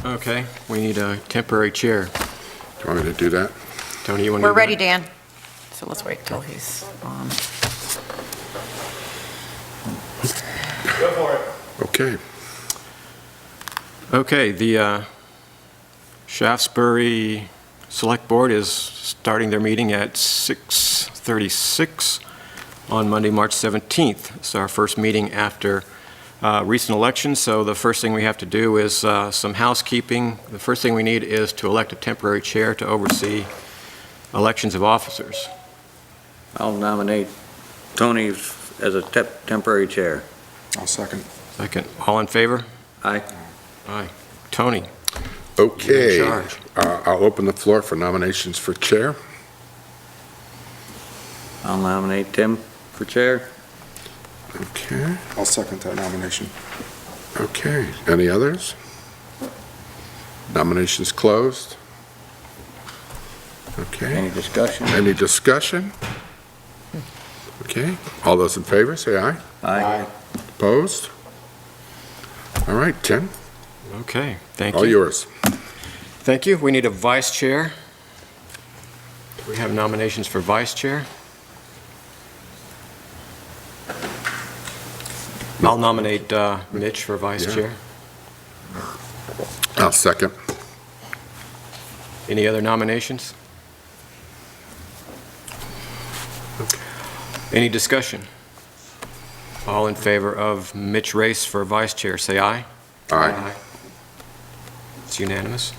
Okay, we need a temporary chair. Do you want me to do that? Tony, you want to We're do ready, that? Dan. So let's wait till he's on. Okay. Okay, the Shaftesbury Select Board is starting their meeting at 6:36 on Monday, March 17th. It's our first meeting after recent elections, so the first thing we have to do is some housekeeping. The first thing we need is to elect a temporary chair to oversee elections of officers. I'll nominate Tony as a temporary chair. I'll second. Second, all in favor? Aye. Aye. Tony? Okay. You're in charge. I'll open the floor for nominations for chair. I'll nominate Tim for chair. Okay. I'll second that nomination. Okay. Any others? Nominations closed. Okay. Any discussion? Any discussion? Okay. All those in favor, say aye. Aye. Opposed? All right, Tim, Okay, thank all you. yours. Thank you. We need a vice chair. Do we have nominations for vice chair? I'll nominate Mitch for vice Yeah. chair. I'll second. Any other nominations? Any discussion? All in favor of Mitch Race for vice chair, say aye. Aye. It's unanimous.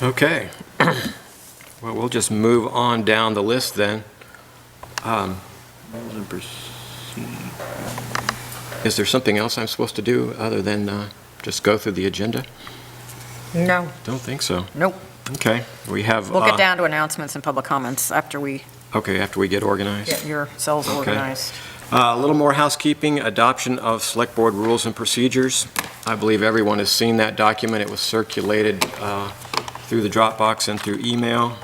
Okay. Well, we'll just move on down the list then. Rules and proceed. Is there something else I'm supposed to do other than just go through the agenda? No, Don't think so. nope. Okay, we have... We'll get down to announcements and public comments after we Okay, after we get organized. get yourselves Okay. organized. A little more housekeeping, adoption of Select Board rules and procedures. I believe everyone has seen that document. It was circulated through the Dropbox and through email.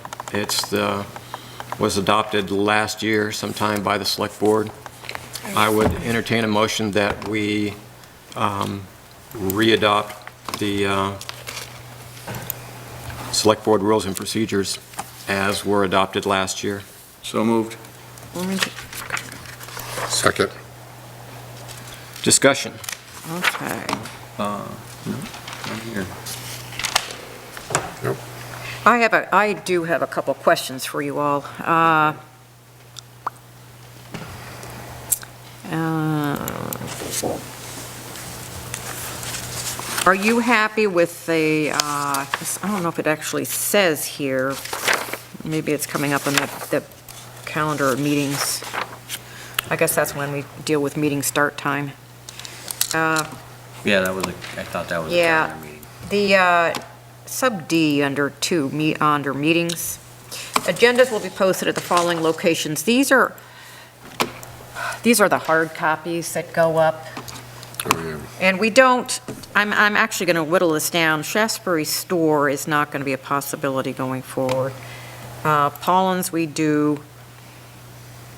Was adopted last year sometime by the Select Board. I would entertain a motion that we re-adopt the Select Board rules and procedures as were adopted last year. So moved. Second. Discussion. Okay. No, not here. Nope. I do have a couple questions for you all. Are you happy with the, I don't know if it actually says here, maybe it's coming up on the calendar of meetings. I guess that's when we deal with meeting start time. Yeah, that was, I thought that was a Yeah. calendar meeting. The sub D under under meetings, agendas will be posted at the following locations. These are the hard copies that go up. Oh, yeah. And we don't, I'm actually going to whittle this down. Shaftesbury Store is not going to be a possibility going forward. Paulins we do,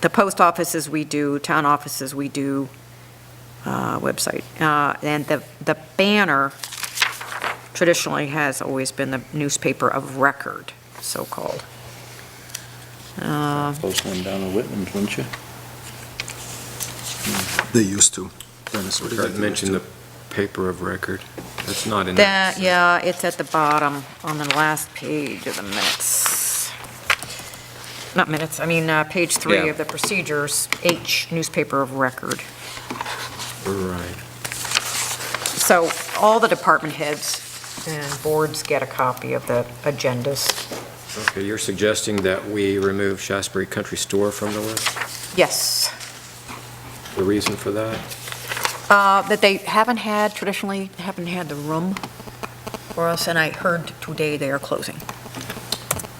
the post offices we do, town offices we do, website. And the banner traditionally has always been the newspaper of record, so-called. Post one down in Whitman's, wouldn't you? They used to. Dennis What would does have that mention, the paper of record? That's not in That, there. yeah, it's at the bottom on the last page of the minutes. Not minutes, I mean, page 3 Yeah. of the procedures, H, newspaper of record. Right. So all the department heads and boards get a copy of the agendas. Okay, you're suggesting that we remove Shaftesbury Country Store from the list? Yes. The reason for that? That they traditionally haven't had the room for us, and I heard today they are closing,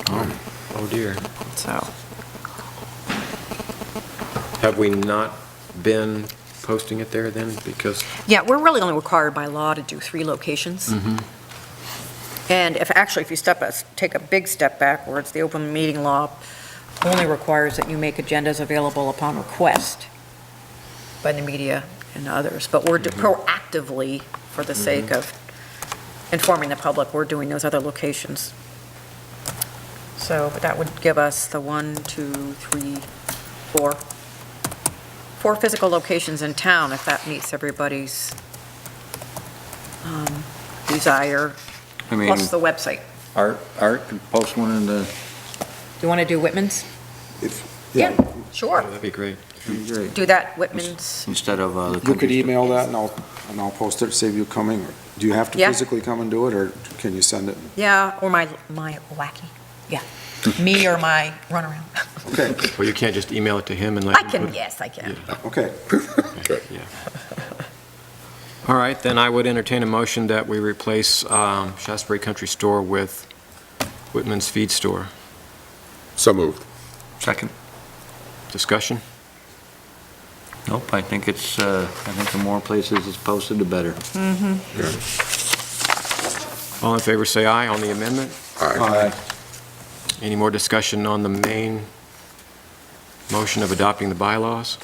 Oh dear. so. Have we not been posting it there then? Because, Yeah, we're really only required by law to do 3 locations. And if you take a big step backwards, the open meeting law only requires that you make agendas available upon request by the media and others, but we're proactively, for the sake of informing the public, we're doing those other locations. So, but that would give us the 1, 2, 3, 4 physical locations in town, if that meets everybody's desire, I mean, plus the website. Art could post one in the, Do you want to do Whitman's? Yeah, Sure. That'd be great. great, Do that, Whitman's. instead of the you could country email that and I'll post it, save you coming. Or do you have to Yeah. physically come and do it, or can you send it? Yeah, or my wacky, yeah. Me or my runaround. Okay, Well, you can't just email it to him and let I him can, put it- yes, I can. okay. Yeah. All right, then I would entertain a motion that we replace Shasberry Country Store with Whitman's Feed Store. So moved. Second. Discussion? Nope, I think it's, I think the more places it's posted, the better. All in favor, say aye on the amendment. Aye. Any more discussion on the main motion of adopting the bylaws?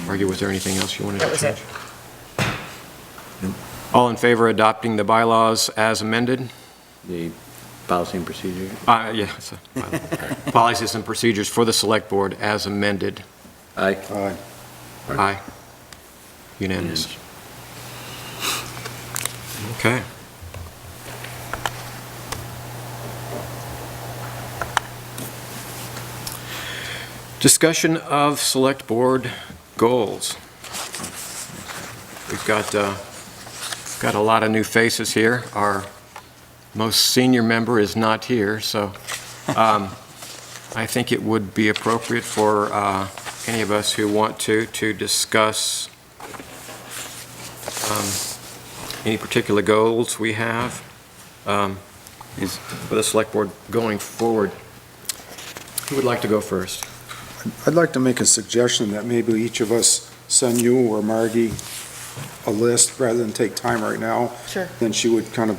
Margie, was there anything else you wanted to That was change? it. All in favor of adopting the bylaws as amended? The policy and procedure. Yeah, it's a bylaw. Policies and procedures for the Select Board as amended. Aye. Aye. Aye. Unanimous. Okay. Discussion of Select Board goals. We've got a lot of new faces here. Our most senior member is not here, so I think it would be appropriate for any of us who want to discuss any particular goals we have for the Select Board going forward. Who would like to go first? I'd like to make a suggestion that maybe each of us send you or Margie a list, rather than take time right now. Sure. Then she would kind of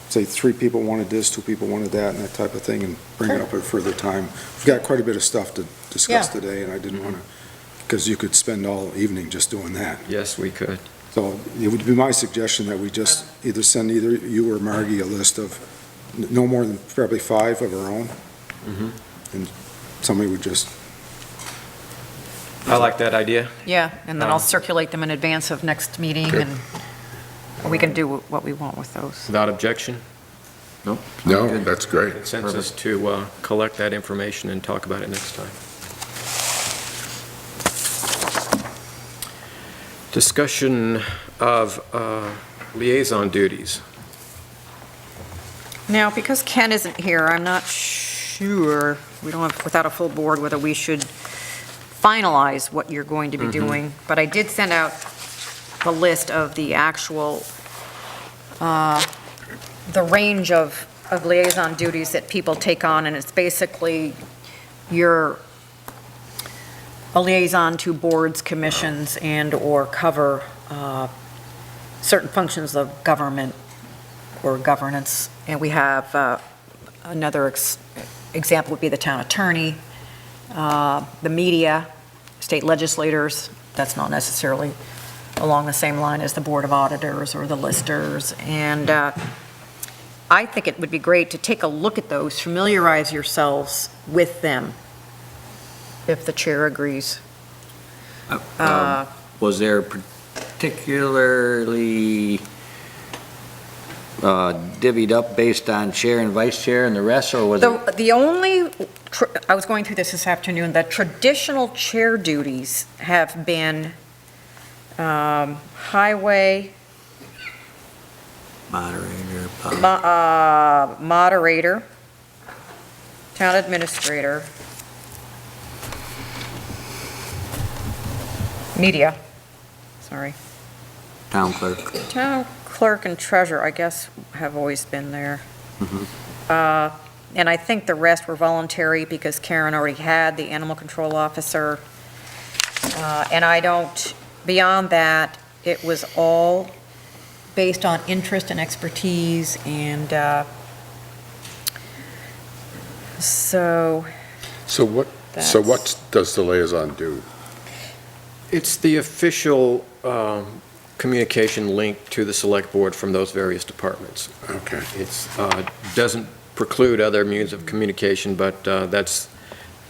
say 3 people wanted this, 2 people wanted that, and that type of thing, and bring it up at a further time. We've got quite a bit of stuff to discuss Yeah. today, and I didn't want to, because you could spend all evening just doing that. Yes, we could. So it would be my suggestion that we just either send either you or Margie a list of no more than probably 5 of our own. Mhm. And somebody would just, I like that idea. Yeah, and then I'll circulate them in advance of next meeting, Okay. and we can do what we want with those. Without objection, No, that's great. consensus to collect that information and talk about it next time. Discussion of liaison duties. Now, because Ken isn't here, I'm not sure, we don't have, without a full board, whether we should finalize what you're going to be doing, but I did send out the list of the actual, the range of liaison duties that people take on, and it's basically you're a liaison to boards, commissions, and/or cover certain functions of government or governance. And we have another example would be the town attorney, the media, state legislators. That's not necessarily along the same line as the Board of Auditors or the listers. And I think it would be great to take a look at those, familiarize yourselves with them, if the chair agrees. Was there particularly divvied up based on chair and vice chair and the rest, or was it? The only, I was going through this afternoon, the traditional chair duties have been highway, Moderator. moderator, town administrator, media, sorry, Town clerk. town clerk and treasurer, I guess, have always been there. Mhm. And I think the rest were voluntary because Karen already had the animal control officer. And I don't, beyond that, it was all based on interest and expertise, and so So what does the liaison do? It's the official communication link to the select board from those various departments. Okay. It's, doesn't preclude other means of communication, but that's,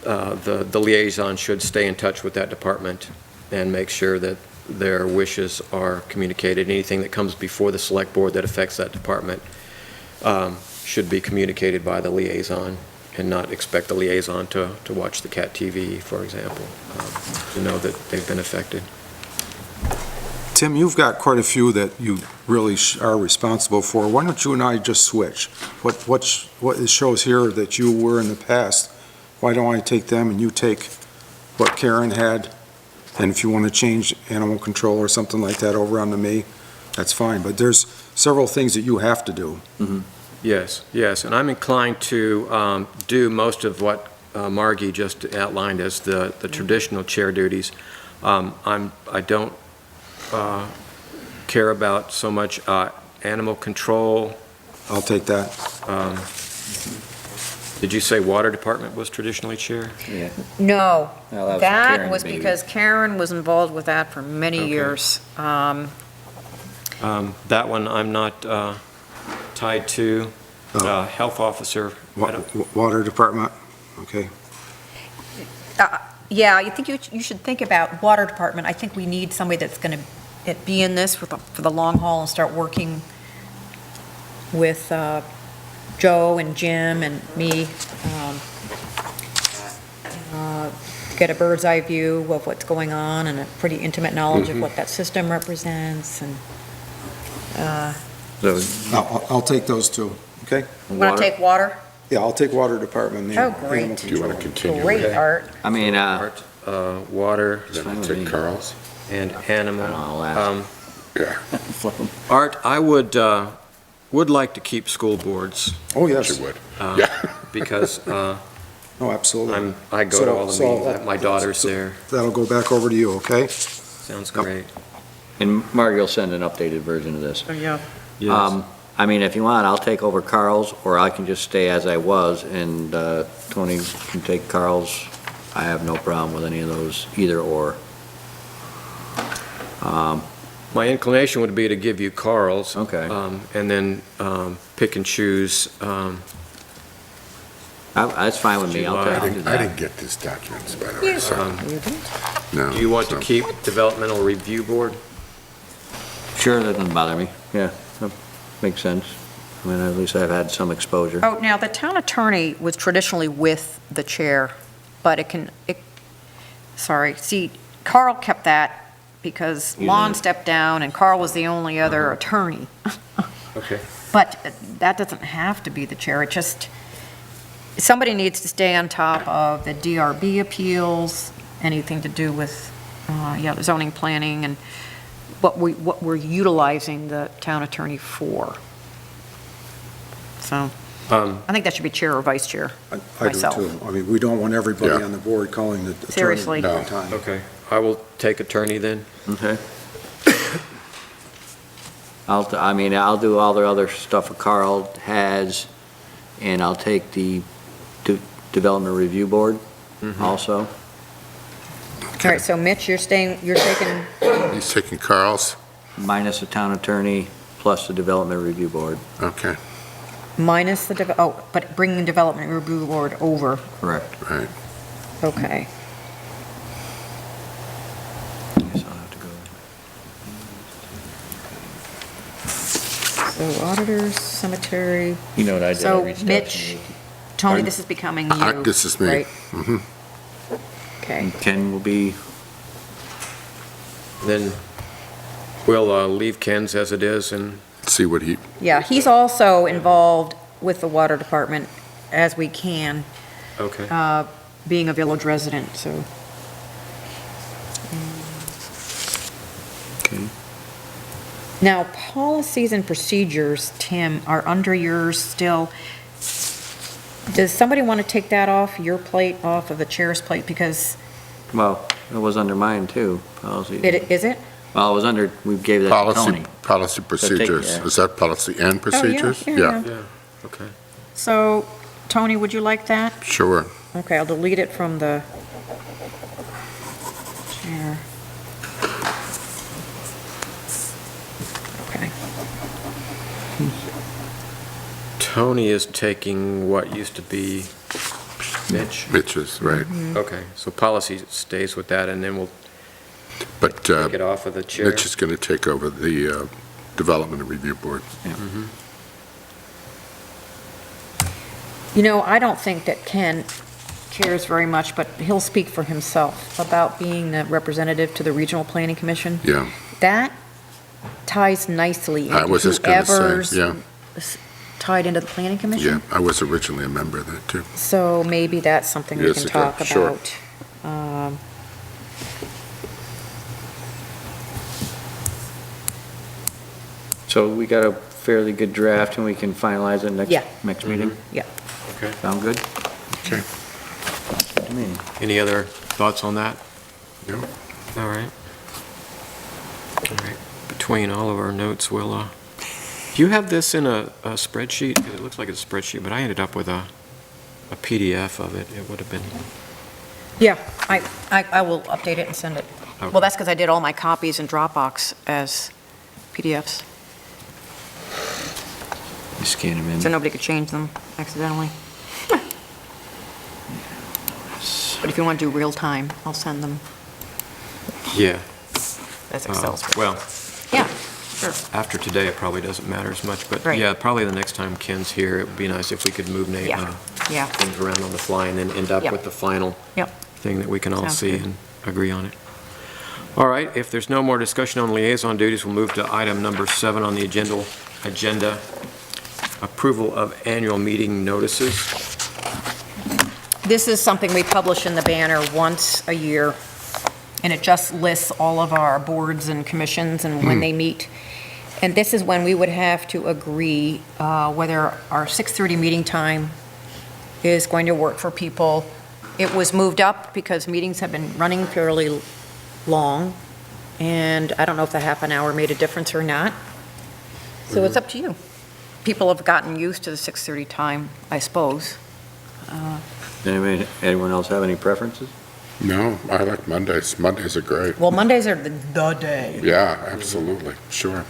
the liaison should stay in touch with that department and make sure that their wishes are communicated. Anything that comes before the select board that affects that department should be communicated by the liaison, and not expect the liaison to watch the CAT TV, for example, to know that they've been affected. Tim, you've got quite a few that you really are responsible for. Why don't you and I just switch? What it shows here that you were in the past, why don't I take them and you take what Karen had? And if you want to change animal control or something like that over onto me, that's fine. But there's several things that you have to do. Yes, yes, and I'm inclined to do most of what Margie just outlined as the traditional chair duties. I don't care about so much animal control. I'll take that. Did you say water department was traditionally chair? Yeah. No, Well, that was that Karen's was baby. because Karen was involved with that for many Okay. years. That one I'm not tied to. Oh. Health officer, I don't- Water department, okay. Yeah, I think you should think about water department. I think we need somebody that's going to be in this for the long haul and start working with Joe and Jim and me, to get a bird's eye view of what's going on and a pretty intimate knowledge of what that system represents. And So, I'll take those two, okay? you want water- to take water? Yeah, I'll take water department. and Oh, animal great. Do you want to control. continue? Great, with- Art. I mean, Art, water, Then fine I'll with take me. Carl's. and animal. I'll ask. Yeah. flip 'em. Art, I would like to keep school boards, Oh, You yes. would. uh, Yeah. because Oh, absolutely. I go to all the So- meetings, my daughter's there. That'll go back over to you, okay? Sounds great. And Margie will send an updated version of this. Yeah. Yes. I mean, if you want, I'll take over Carl's, or I can just stay as I was, and Tony can take Carl's. I have no problem with any of those, either or. My inclination would be to give you Carl's. Okay. And then pick and choose. That's fine with me, I'll July. take I do didn't that. get these documents, by the way, so, no. Do you want to so- keep Developmental Review Board? Sure, that doesn't bother me, yeah, that makes sense. I mean, at least I've had some exposure. Oh, now, the town attorney was traditionally with the chair, but see, Carl kept that because You Lon did. stepped down and Carl was the only other attorney. Okay. But that doesn't have to be the chair, it just, somebody needs to stay on top of the DRB appeals, anything to do with, zoning planning and what we're utilizing the town attorney for. So, I think that should be chair or vice chair. I do Myself. too. I mean, we don't want everybody Yeah. on the board calling the attorney Seriously. all No. the time. Okay. I will take attorney then. Okay. I'll do all the other stuff Carl has, and I'll take the Development Review Board also. All right, so Mitch, you're taking, He's taking Carl's? Minus the town attorney, plus the Development Review Board. Okay, minus but bringing the development review board over, Correct. right. okay. Guess I'll have to go. So auditors, cemetery, You know what I did? I so reached out to Mitch, you. Tony, Pardon? this is becoming you, This is me. right? Mhm. Okay, And Ken will be, Then we'll leave Ken's as it is, and See what he, yeah, he's also involved with the water department as we can, okay. being a village resident, so. okay. Now, policies and procedures, Tim, are under yours still. Does somebody want to take that off your plate, off of the chair's plate? Because Well, it was under mine too, policy. is it? Well, it was under, we gave that to policy, Tony. policy procedures. yeah. Is that policy and procedures? yeah. Yeah, okay. So, Tony, would you like that? Sure. Okay, I'll delete it from the chair. Tony is taking what used to be Mitch. Mitch's, right. Okay, so policy stays with that, and then we'll But take it off of the chair. Mitch is going to take over the Development and Review Board. You know, I don't think that Ken cares very much, but he'll speak for himself about being the representative to the Regional Planning Commission. Yeah, That ties nicely I into was just gonna say, whoever's yeah. tied into the Planning yeah, Commission. I was originally a member of that, too. So maybe that's something we Years can ago, talk sure. about. Um, So we got a fairly good draft and we can finalize it Yeah. next meeting? Yeah. Okay. Sound good? Okay. To me. Any other thoughts on that? No. All right. All right. Between all of our notes, we'll, do you have this in a spreadsheet? It looks like it's a spreadsheet, but I ended up with a PDF of it. It would have been, Yeah, I will update it and send it. Okay. Well, that's because I did all my copies in Dropbox as PDFs, You scan them in. so nobody could change them accidentally. But if you want to do real time, I'll send them yeah. as Excel spreadsheet. Well, Yeah, sure. after today, it probably doesn't matter as much, but Right. yeah, probably the next time Ken's here, it would be nice if we could move Yeah, yeah. things around on the fly and then end up Yep. with the final Yep. thing that we can all Sounds see good. and agree on it. All right, if there's no more discussion on liaison duties, we'll move to item number 7 on the agenda, approval of annual meeting notices. This is something we publish in the Banner once a year, and it just lists all of our boards and commissions and when they meet. And this is when we would have to agree whether our 6:30 meeting time is going to work for people. It was moved up because meetings have been running fairly long, and I don't know if the half an hour made a difference or not. So it's up to you. People have gotten used to the 6:30 time, I suppose. Anyone else have any preferences? No, I like Mondays. Mondays are great. Well, Mondays are the day. Yeah, absolutely, sure.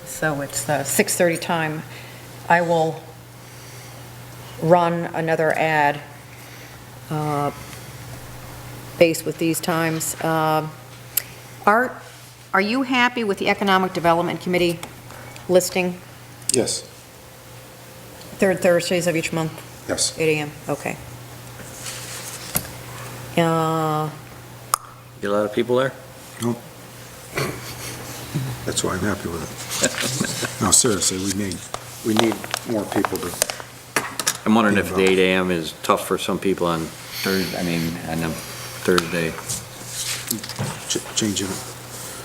So it's the 6:30 time. I will run another ad based with these times. Art, are you happy with the Economic Development Committee listing? Yes, Third Thursdays of each month, yes. 8 a.m.? Okay. Get a lot of people there? That's why I'm happy with it. No, seriously, we need more people to, I'm wondering if the 8 AM is tough for some people on on a Thursday.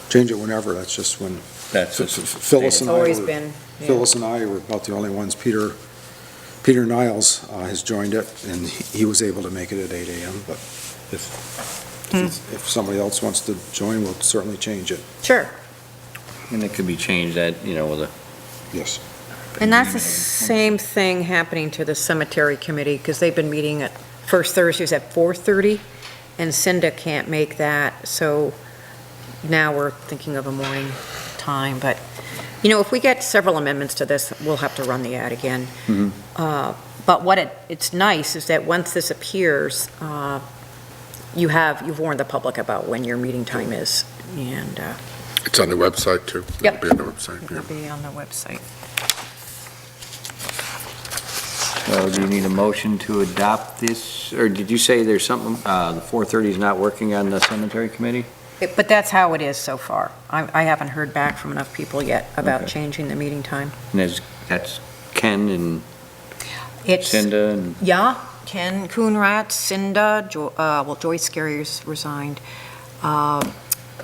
change it whenever, that's just when That's Phyllis It's and I always were, been. yeah. Phyllis and I were about the only ones. Peter Niles has joined it, and he was able to make it at 8 a.m., but if somebody else wants to join, we'll certainly change it. Sure. And it could be changed with a. Yes. And that's the same thing happening to the cemetery committee, because they've been meeting at first Thursdays at 4:30, and Cinda can't make that, so now we're thinking of a morning time, but, if we get several amendments to this, we'll have to run the ad again. But what it's nice is that once this appears, you've warned the public about when your meeting time is, and It's on the website, too. Yep. It'll be on the website, it'll yeah. be on the website. So do you need a motion to adopt this, or did you say there's something, the 4:30 is not working on the cemetery committee? But that's how it is so far. I haven't heard back from enough people yet about Okay. changing the meeting time. And that's Ken and It's, Cinda and, yeah, Ken Coonrat, Cinda, Joyce Scarry's resigned.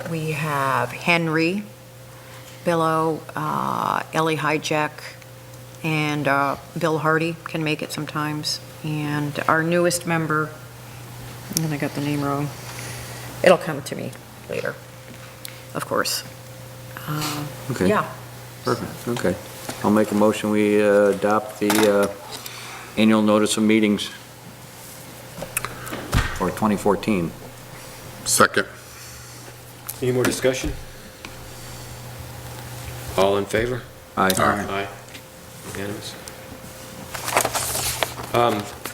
We have Henry, Billo, Ellie Hijack, and Bill Hardy can make it sometimes. And our newest member, and I got the name wrong, it'll come to me later, of course. okay. Yeah. Perfect, okay. I'll make a motion, we adopt the annual notice of meetings for 2014. Second, Any more discussion? All in favor? Aye. Aye. Unanimous.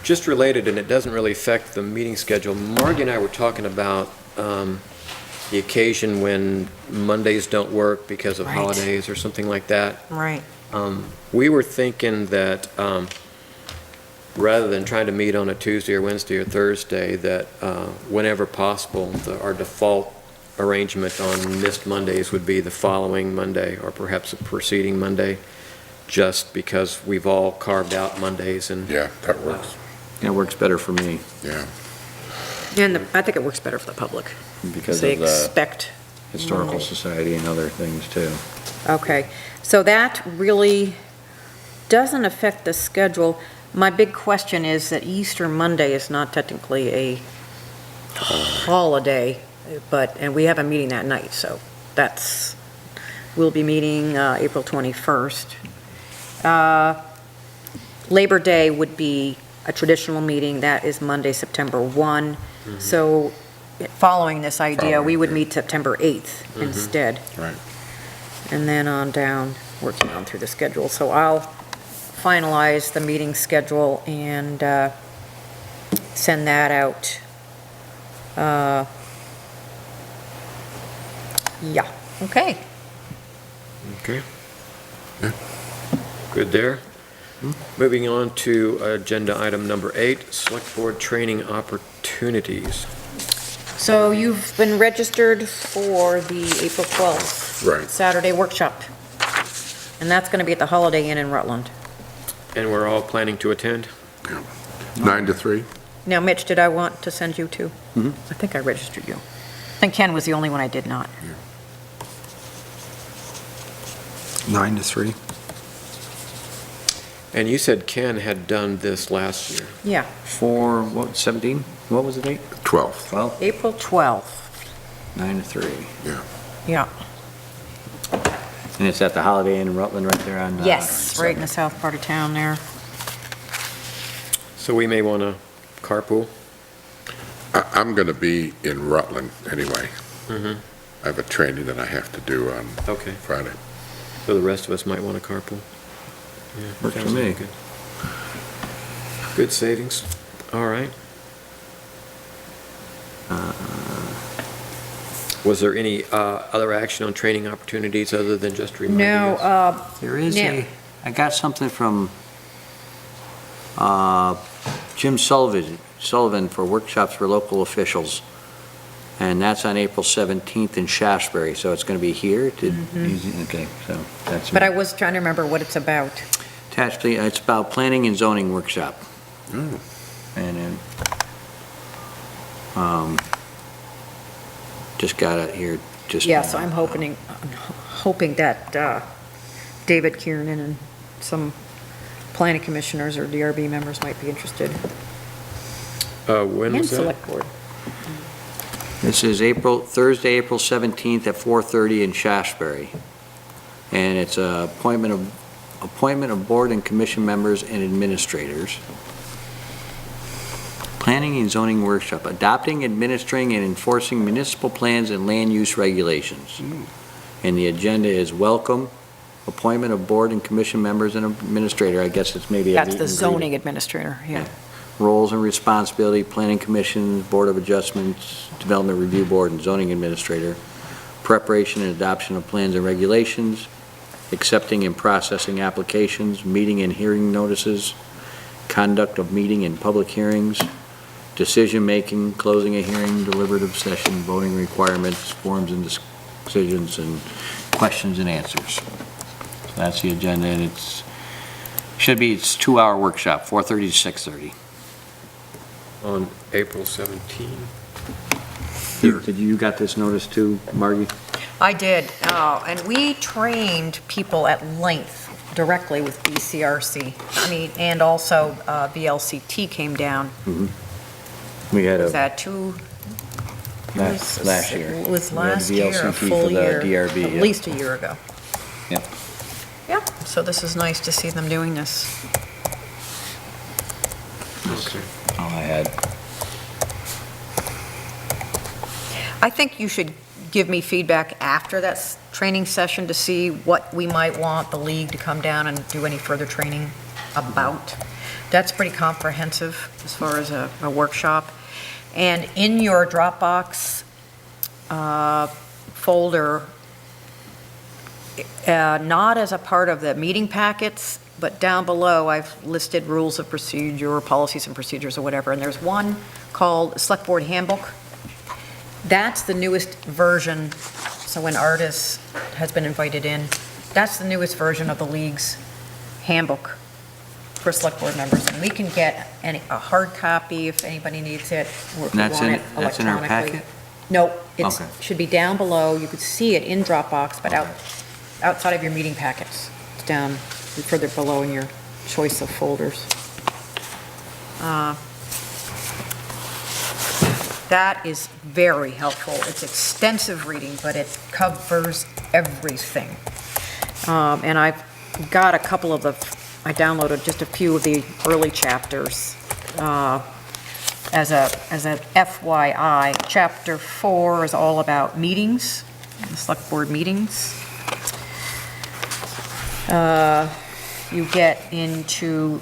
Just related, and it doesn't really affect the meeting schedule, Margie and I were talking about the occasion when Mondays don't work because of Right. holidays or something like that. Right. We were thinking that rather than trying to meet on a Tuesday or Wednesday or Thursday, that whenever possible, our default arrangement on missed Mondays would be the following Monday or perhaps the preceding Monday, just because we've all carved out Mondays and Yeah, that works, It works better for me yeah. And I think it works better for the public. because They of the expect. Historical Society and other things too. Okay, so that really doesn't affect the schedule. My big question is that Easter Monday is not technically a holiday, and we have a meeting that night, so we'll be meeting April 21st. Labor Day would be a traditional meeting, that is Monday, September 1. So, following this idea, we would meet September 8th instead. Right. And then on down, working on through the schedule. So I'll finalize the meeting schedule and send that out. Yeah, okay. Okay. Yeah. Good there. Moving on to agenda item number 8, Select Board Training Opportunities. So you've been registered for the April 12th Right. Saturday workshop. And that's going to be at the Holiday Inn in Rutland. And we're all planning to attend? 9 to 3? Now, Mitch, did I want to send you too? I think I registered you. I think Ken was the only one I did not. 9 to 3? And you said Ken had done this last year. Yeah, For, what, 17? What was the date? 12th, 12? April 12th. 9 to 3. Yeah. And it's at the Holiday Inn in Rutland right there on... Yes, right in the south part of town there. So we may want to carpool? I'm going to be in Rutland anyway. Mhm. I have a training that I have to do on Okay. Friday. So the rest of us might want to carpool? Yeah, Works for sounds me. good. Good savings. All right. Was there any other action on training opportunities other than just reminding No, us? There is Yeah. I got something from Jim Sullivan for workshops for local officials. And that's on April 17th in Shaftesbury, so it's going to be here? Okay, so that's... but I was trying to remember what it's about. Attached, it's about planning and zoning workshop. Oh. And then, just got it here, just... Yes, I'm hoping that David Kiernan and some planning commissioners or DRB members might be interested. When And was that? select board. This is Thursday, April 17th at 4:30 in Shaftesbury. And it's a appointment of board and commission members and administrators. Planning and zoning workshop, adopting, administering, and enforcing municipal plans and land use regulations. And the agenda is welcome, appointment of board and commission members and administrator. I guess it's maybe a That's meet the and greet. zoning administrator, yeah. Roles and responsibility, planning commission, board of adjustments, development review board, and zoning administrator. Preparation and adoption of plans and regulations, accepting and processing applications, meeting and hearing notices, conduct of meeting and public hearings, decision-making, closing a hearing, deliberative session, voting requirements, forms and decisions, and questions and answers. So that's the agenda, and it's 2-hour workshop, 4:30 to 6:30. On April 17. Did you got this notice too, Margie? I did, and we trained people at length directly with BCRC. I mean, and also VLCT came down, We had was a, that 2 years? last year. It was We had last year, a VLCT for full the year. DRB, At yeah. least a year ago. Yep. Yep, so this is nice to see them doing this. Okay. all I had. I think you should give me feedback after that training session to see what we might want the league to come down and do any further training about. That's pretty comprehensive as far as a workshop. And in your Dropbox folder, not as a part of the meeting packets, but down below, I've listed rules of procedure, or policies and procedures, or whatever, and there's one called Select Board Handbook. That's the newest version, so when Artis has been invited in, that's the newest version of the league's handbook for Select Board members, and we can get a hard copy if anybody needs it, or if you That's want in- it that's in our electronically. packet? No, it Okay. should be down below, you could see it in Dropbox, but outside of your meeting packets. It's down further below in your choice of folders. That is very helpful. It's extensive reading, but it covers everything. And I've got a couple of I downloaded just a few of the early chapters as a FYI. Chapter 4 is all about meetings, the select board meetings. You get into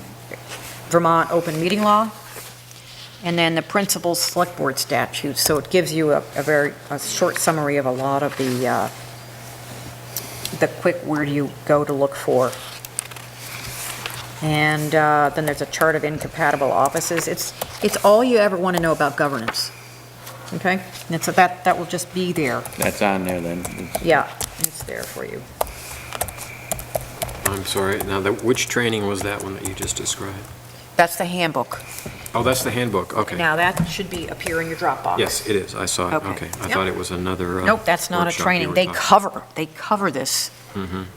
Vermont open meeting law, and then the principal select board statutes. So it gives you a short summary of a lot of the quick where do you go to look for. And then there's a chart of incompatible offices. It's all you ever want to know about governance, okay? And so that will just be there. That's on there then. Yeah, it's there for you. I'm sorry, now, which training was that one that you just described? That's the handbook. Oh, that's the handbook, okay. Now, that should appear in your Dropbox. Yes, it is, I saw it, Okay. okay. I Yep. thought it was another Nope, that's not a workshop you training. were They talking- cover this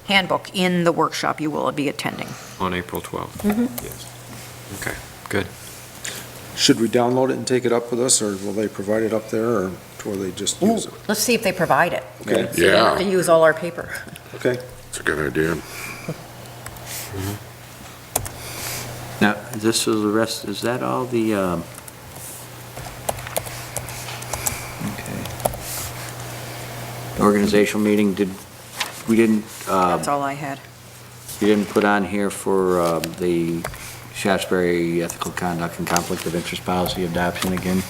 handbook in the workshop you will be attending. On April 12th? Yes. Okay, good. Should we download it and take it up with us, or will they provide it up there, or will they just Ooh, use it? let's see if they provide it. Okay, So you don't have to Yeah. use all our paper. okay. It's a good idea. Now, this is the rest, is that all the, okay. Organizational meeting, we didn't, That's all I had. you didn't put on here for the Shaftesbury Ethical Conduct and Conflict of Interest Policy adoption again?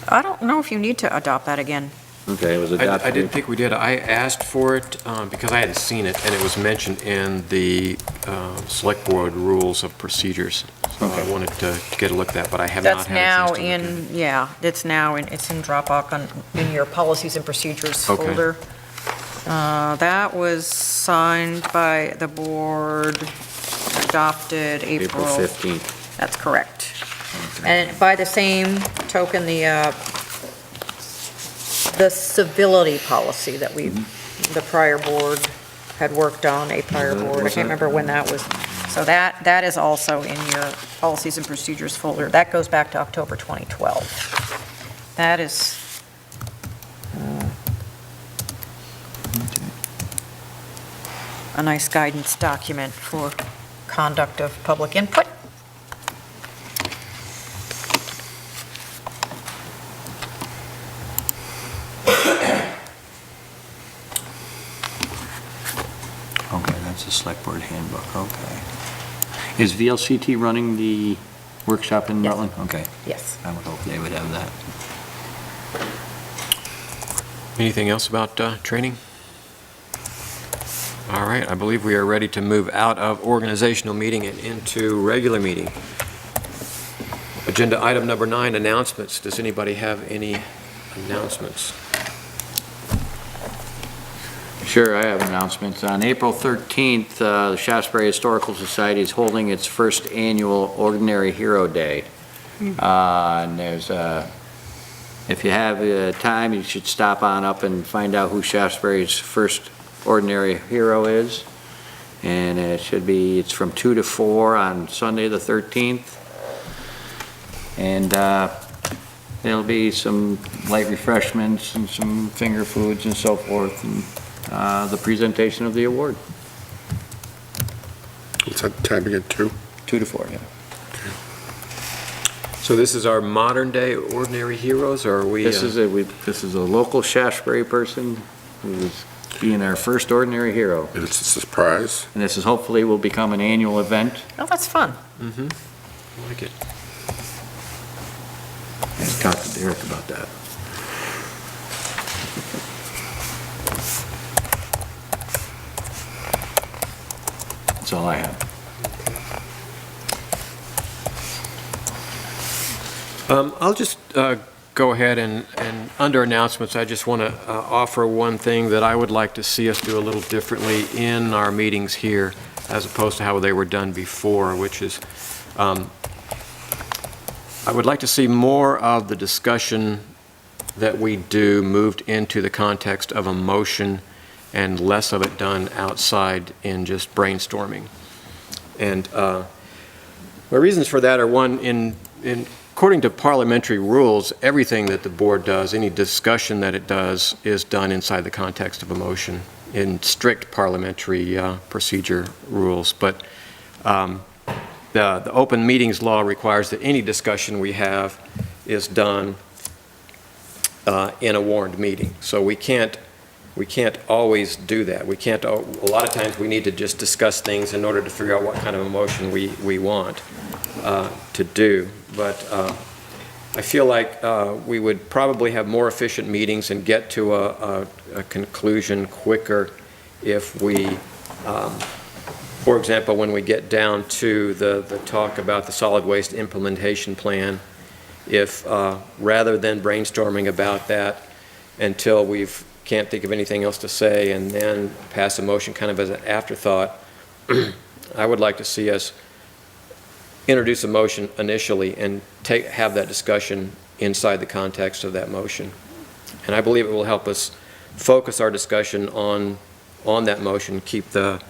I don't know if you need to adopt that again. Okay, it was adopted. I didn't think we did. I asked for it because I hadn't seen it, and it was mentioned in the Select Board Rules of Procedures. So I wanted to get a look at that, but I have not That's had a now chance to look at it. it's now it's in Dropbox in your policies and procedures Okay. folder. That was signed by the board, adopted April April. 15th. That's correct. And by the same token, the civility policy that the prior board had worked on, a prior board, I can't remember when that was. So that is also in your policies and procedures folder. That goes back to October 2012. That is, a nice guidance document for conduct of public input. Okay, that's the Select Board Handbook, okay. Is VLCT running the workshop in Yes. Rutland? Okay, Yes. I would hope they would have that. Anything else about training? All right, I believe we are ready to move out of organizational meeting and into regular meeting. Agenda item number 9, announcements. Does anybody have any announcements? Sure, I have announcements. On April 13th, the Shaftesbury Historical Society is holding its first annual Ordinary Hero Day. And there's, if you have time, you should stop on up and find out who Shaftesbury's first ordinary hero is. And it's from 2 to 4 on Sunday, the 13th. And there'll be some light refreshments and some finger foods and so forth, and the presentation of the award. What's that time again, 2? 2 to 4, yeah. So this is our modern-day ordinary heroes, or are we? This is a local Shaftesbury person who is being our first ordinary hero. It's a surprise. And this is hopefully will become an annual event. Oh, that's fun. I like it. And talk to Derek about that. That's all I have. I'll just go ahead and under announcements, I just want to offer one thing that I would like to see us do a little differently in our meetings here, as opposed to how they were done before, which is, I would like to see more of the discussion that we do moved into the context of a motion and less of it done outside in just brainstorming. And my reasons for that are, one, according to parliamentary rules, everything that the board does, any discussion that it does, is done inside the context of a motion in strict parliamentary procedure rules. But the open meetings law requires that any discussion we have is done in a warned meeting. So we can't always do that. We can't, a lot of times we need to just discuss things in order to figure out what kind of a motion we want to do. But I feel like we would probably have more efficient meetings and get to a conclusion quicker if we, for example, when we get down to the talk about the solid waste implementation plan, if rather than brainstorming about that until can't think of anything else to say and then pass a motion kind of as an afterthought, I would like to see us introduce a motion initially and have that discussion inside the context of that motion. And I believe it will help us focus our discussion on that motion, keep the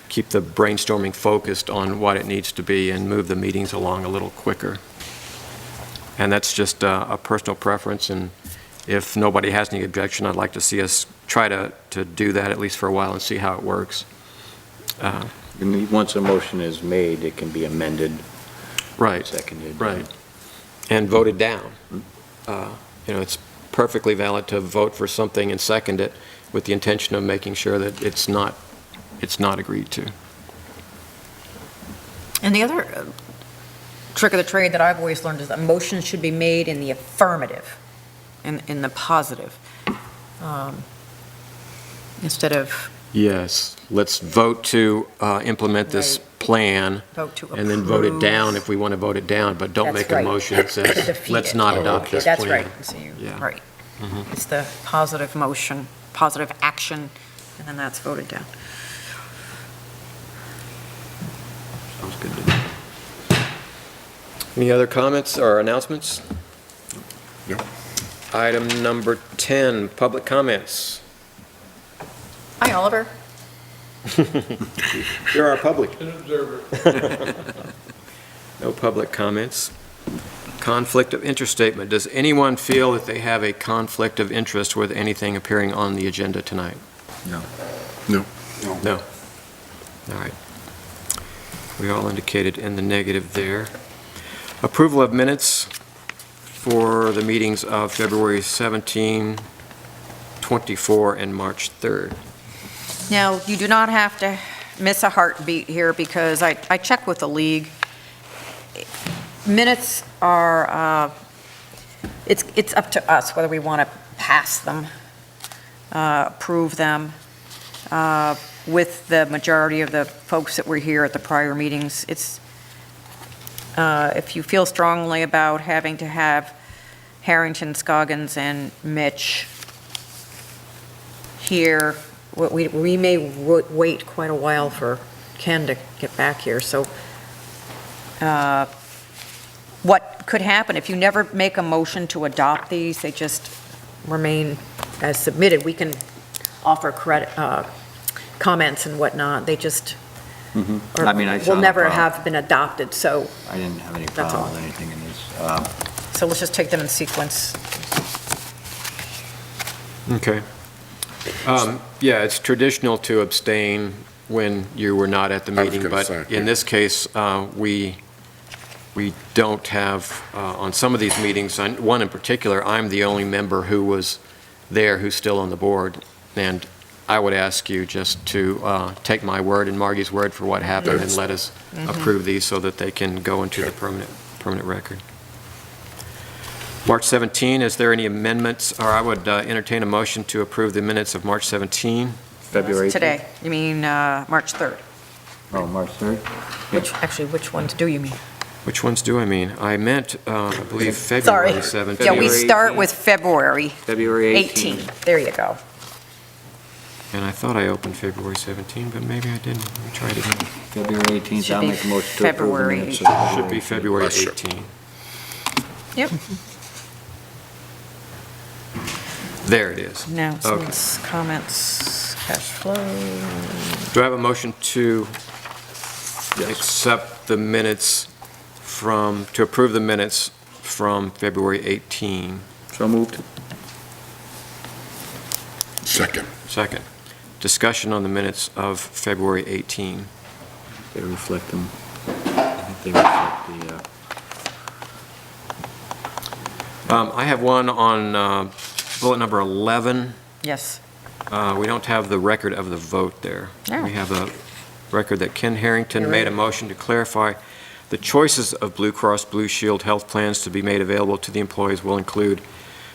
brainstorming focused on what it needs to be, and move the meetings along a little quicker. And that's just a personal preference, and if nobody has any objection, I'd like to see us try to do that at least for a while and see how it works. And once a motion is made, it can be amended, Right. seconded. Right. And voted down. It's perfectly valid to vote for something and second it with the intention of making sure that it's not agreed to. And the other trick of the trade that I've always learned is that motions should be made in the affirmative, in the positive, instead of Yes, let's vote to implement this plan, vote to approve. and then vote it down if we want to vote it down, but don't That's make a right. motion that says, Defeat let's it. not Oh, adopt okay. this plan. That's right. So Yeah. right. It's the positive motion, positive action, and then that's voted down. Sounds good to me. Any other comments or announcements? No. Item number 10, public comments. Hi, Oliver. You're our public. No public comments. Conflict of interest statement. Does anyone feel that they have a conflict of interest with anything appearing on the agenda tonight? No. No. No. All right. We all indicated in the negative there. Approval of minutes for the meetings of February 17, 24, and March 3rd. Now, you do not have to miss a heartbeat here because I checked with the league. Minutes are, it's up to us whether we want to pass them, approve them. With the majority of the folks that were here at the prior meetings, it's, if you feel strongly about having to have Harrington, Scoggins, and Mitch here, we may wait quite a while for Ken to get back here. So what could happen, if you never make a motion to adopt these, they just remain as submitted. We can offer credit, comments and whatnot. They just I mean, I saw will no never problem. have been adopted. So I didn't have any That's problem all. with anything in this. so let's just take them in sequence. Okay. Yeah, it's traditional to abstain when you were not at the I was meeting, gonna but say, in yeah. this case, we don't have, on some of these meetings, one in particular, I'm the only member who was there who's still on the board. And I would ask you just to take my word and Margie's word for what happened and let us approve these so that they can go into the permanent record. March 17, is there any amendments? Or I would entertain a motion to approve the minutes of March 17. February 18th? Today, you mean March 3rd? Oh, March 3rd? Which ones do you mean? Which ones do I mean? I meant, I believe, February 17. Yeah, we February start 18th. with February February 18. 18th. There you go. And I thought I opened February 17, but maybe I didn't. Let me try it again. February 18th, Should I'll be make a motion to approve the February minutes. It Should be February Bless you. 18. Yep. There it is. Announcements, comments, cash flow. Do I have a motion to accept the minutes to approve the minutes from February 18? So moved. Second. Second. Discussion on the minutes of February 18. They reflect them. I think they reflect the, I have one on bullet number 11. Yes. We don't have the record of the vote there. Oh. We have a record that Ken Harrington made a motion to clarify the choices of Blue Cross Blue Shield health plans to be made available to the employees will include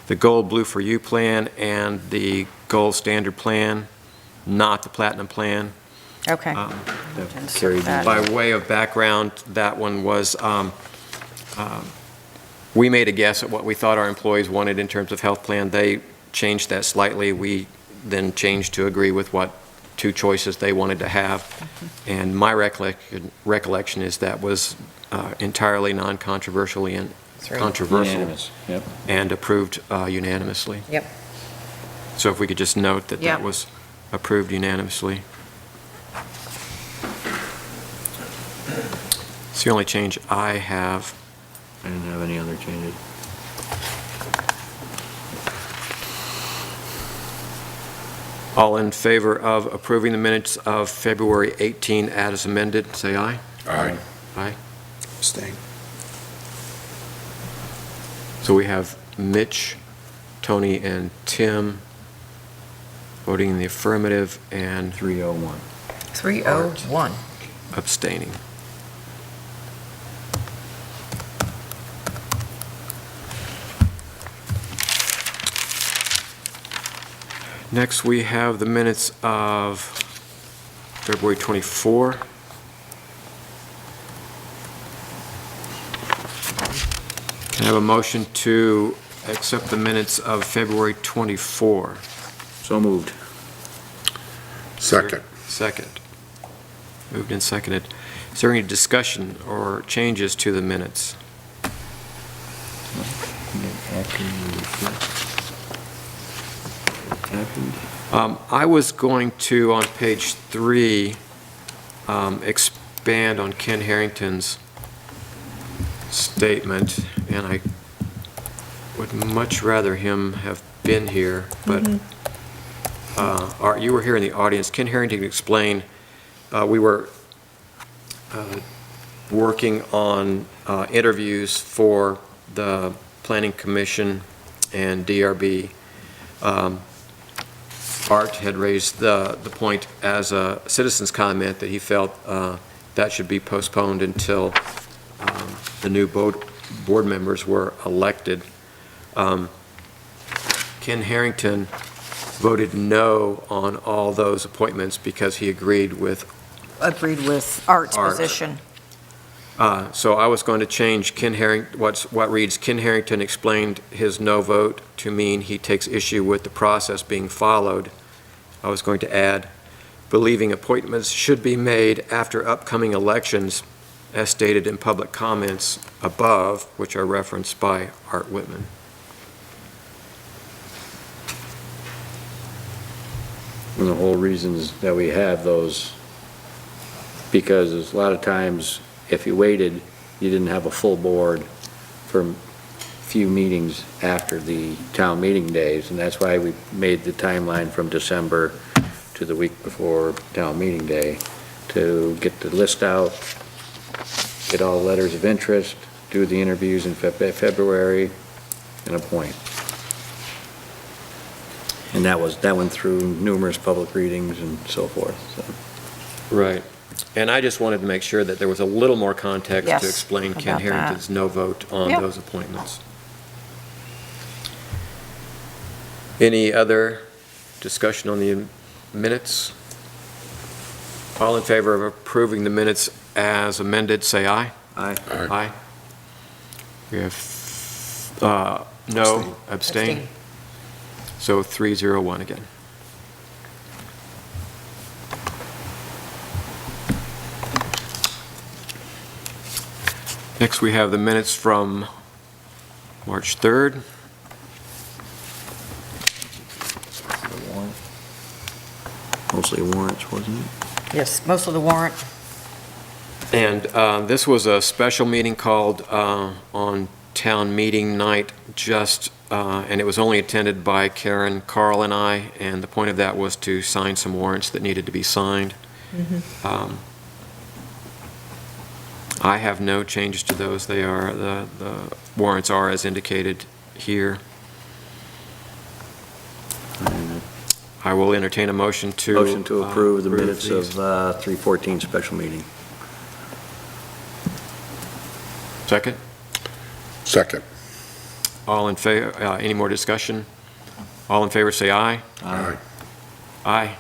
the Gold Blue for You plan and the Gold Standard plan, not the Platinum plan. Okay. that carried that. By way of background, that one was, we made a guess at what we thought our employees wanted in terms of health plan. They changed that slightly. We then changed to agree with what two choices they wanted to have. And my recollection is that was entirely non-controversial and controversial unanimous. Yep. and approved unanimously. Yep. So if we could just note that Yep. that was approved unanimously. It's the only change I have. I didn't have any other changes. All in favor of approving the minutes of February 18 as amended, say aye. Aye. Aye. Staying. So we have Mitch, Tony, and Tim voting in the affirmative and 301. 301. abstaining. Next, we have the minutes of February 24. Can I have a motion to accept the minutes of February 24? So moved. Second. Second. Moved and seconded. Is there any discussion or changes to the minutes? I was going to, on page 3, expand on Ken Harrington's statement, and I would much rather him have been here, but Art, you were here in the audience. Ken Harrington explained, we were working on interviews for the Planning Commission and DRB. Art had raised the point as a citizen's comment that he felt that should be postponed until the new board members were elected. Ken Harrington voted no on all those appointments because he agreed with Agreed with Art's Art. position. So I was going to change what reads, Ken Harrington explained his no vote to mean he takes issue with the process being followed. I was going to add, believing appointments should be made after upcoming elections as stated in public comments above, which are referenced by Art Whitman. And the whole reasons that we have those, because a lot of times, if you waited, you didn't have a full board for a few meetings after the town meeting days, and that's why we made the timeline from December to the week before town meeting day, to get the list out, get all letters of interest, do the interviews in February, and appoint. And that went through numerous public readings and so forth, so. Right. And I just wanted to make sure that there was a little more context Yes, to explain Ken about that. Harrington's no vote on Yep. those appointments. Any other discussion on the minutes? All in favor of approving the minutes as amended, say aye. Aye. Aye. We have, no, abstain. So 301 again. Next, we have the minutes from March 3rd. Mostly warrants, wasn't it? Yes, most of the warrant. And this was a special meeting called on town meeting night, and it was only attended by Karen, Carl, and I, and the point of that was to sign some warrants that needed to be signed. I have no changes to those. They are, the warrants are as indicated here. I will entertain a motion to... Motion to approve the approve minutes of these. 3:14 special meeting. Second? Second. All in favor, any more discussion? All in favor, say aye. Aye. Aye.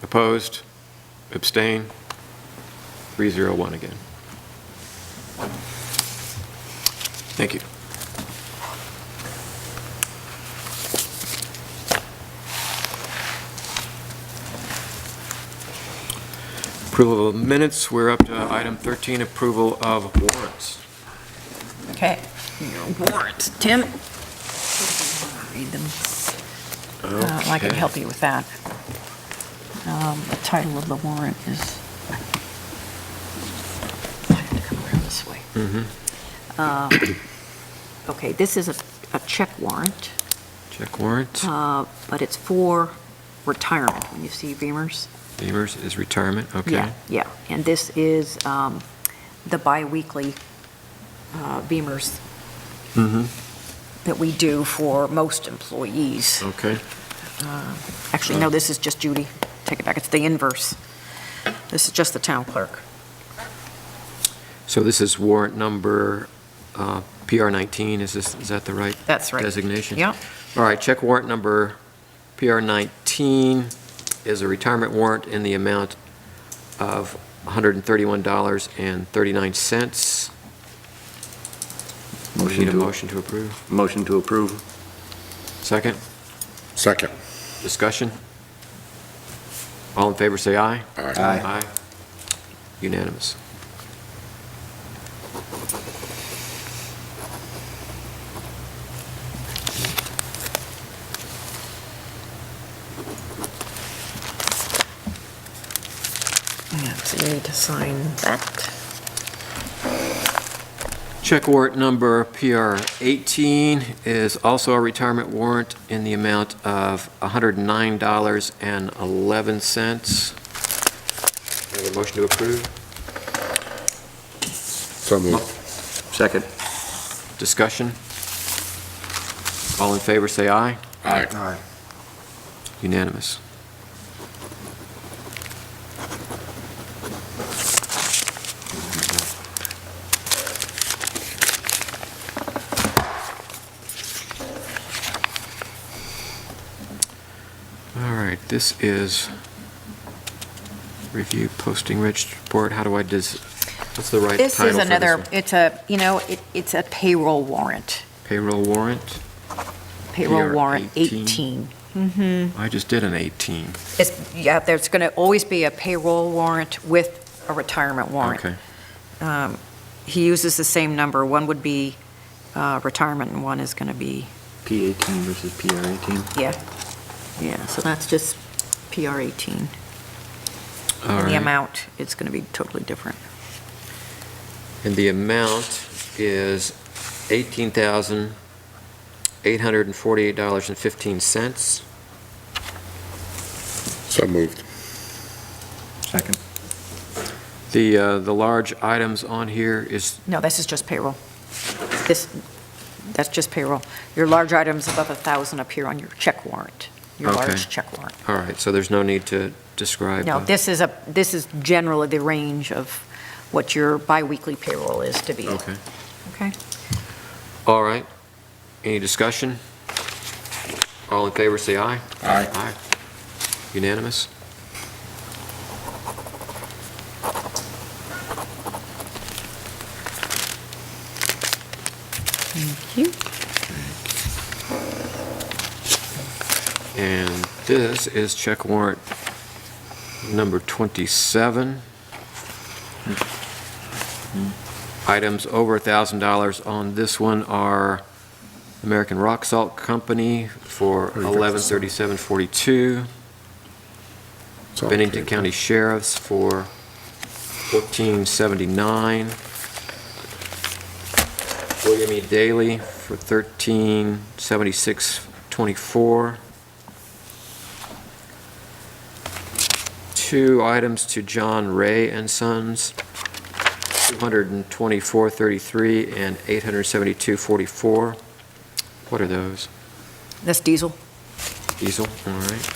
Opposed? Abstain? 301 again. Thank you. Approval of minutes, we're up to item 13, approval of warrants. Okay, your warrants, Tim. Read them. I can Okay. help you with that. The title of the warrant is, I have to come around this way. Okay, this is a check warrant, Check warrant. but it's for retirement, when you see Beamers. Beamers is retirement, okay. Yeah, yeah, and this is the biweekly Beamers that we do for most employees. Okay. Actually, no, this is just Judy. Take it back, it's the inverse. This is just the town clerk. So this is warrant number PR 19, is that the right That's right. designation? Yeah. All right, check warrant number PR 19 is a retirement warrant in the amount of $131.39. We need a motion to approve. Motion to approve. Second, Second. discussion? All in favor, say aye. Aye. Aye. Unanimous. Yeah, so you need to sign that. Check warrant number PR 18 is also a retirement warrant in the amount of $109.11. Have a motion to approve? So moved. Second. Discussion? All in favor, say aye. Aye. Aye. Unanimous. All right, this is review posting registered report. How do I what's the right title This for is this another, one? it's a, it's a payroll warrant. Payroll warrant? Payroll PR warrant 18. 18. I just did an 18. Yeah, there's going to always be a payroll warrant with a retirement warrant. Okay. He uses the same number. One would be retirement and one is going to be, P18 versus PR18. yeah, so that's just PR 18. All And the right. amount is going to be totally different. And the amount is $18,848.15. So moved. Second. The large items on here is, No, this is just payroll. That's just payroll. Your large items above 1,000 appear on your check warrant. your Okay. large check warrant. All right, so there's no need to describe. No, this is generally the range of what your biweekly payroll is to be. Okay. Okay? All right. Any discussion? All in favor, say aye. Aye. Aye. Unanimous? Thank you. And this is check warrant number 27. Items over $1,000 on this one are American Rock Salt Company for $1137.42. It's all Bennington okay. County Sheriff's for $1479. William E. Daley for $1376.24. Two items to John Ray and Sons, $224.33 and $872.44. What are those? That's diesel. Diesel, all right.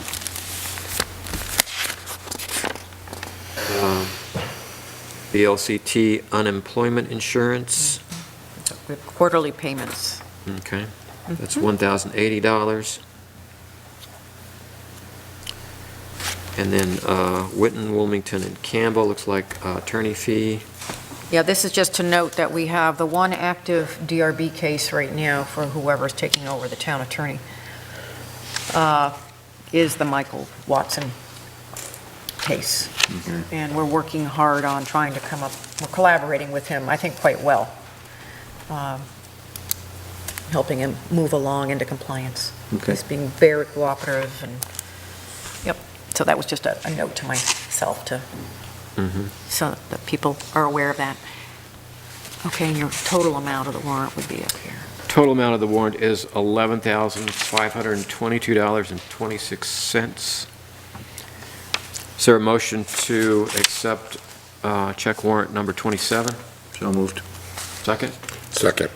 VLCT unemployment insurance, We have quarterly payments. okay, that's $1,080. And then Witten, Wilmington, and Campbell, looks like attorney fee. Yeah, this is just to note that we have the one active DRB case right now for whoever's taking over the town attorney, is the Michael Watson case. And we're working hard on trying to come up, we're collaborating with him, I think, quite well, helping him move along into compliance. Okay. He's being very cooperative, and, yep. So that was just a note to myself to, so that people are aware of that. Okay, and your total amount of the warrant would be up here. Total amount of the warrant is $11,522.26. Is there a motion to accept check warrant number 27? So moved. Second? Second.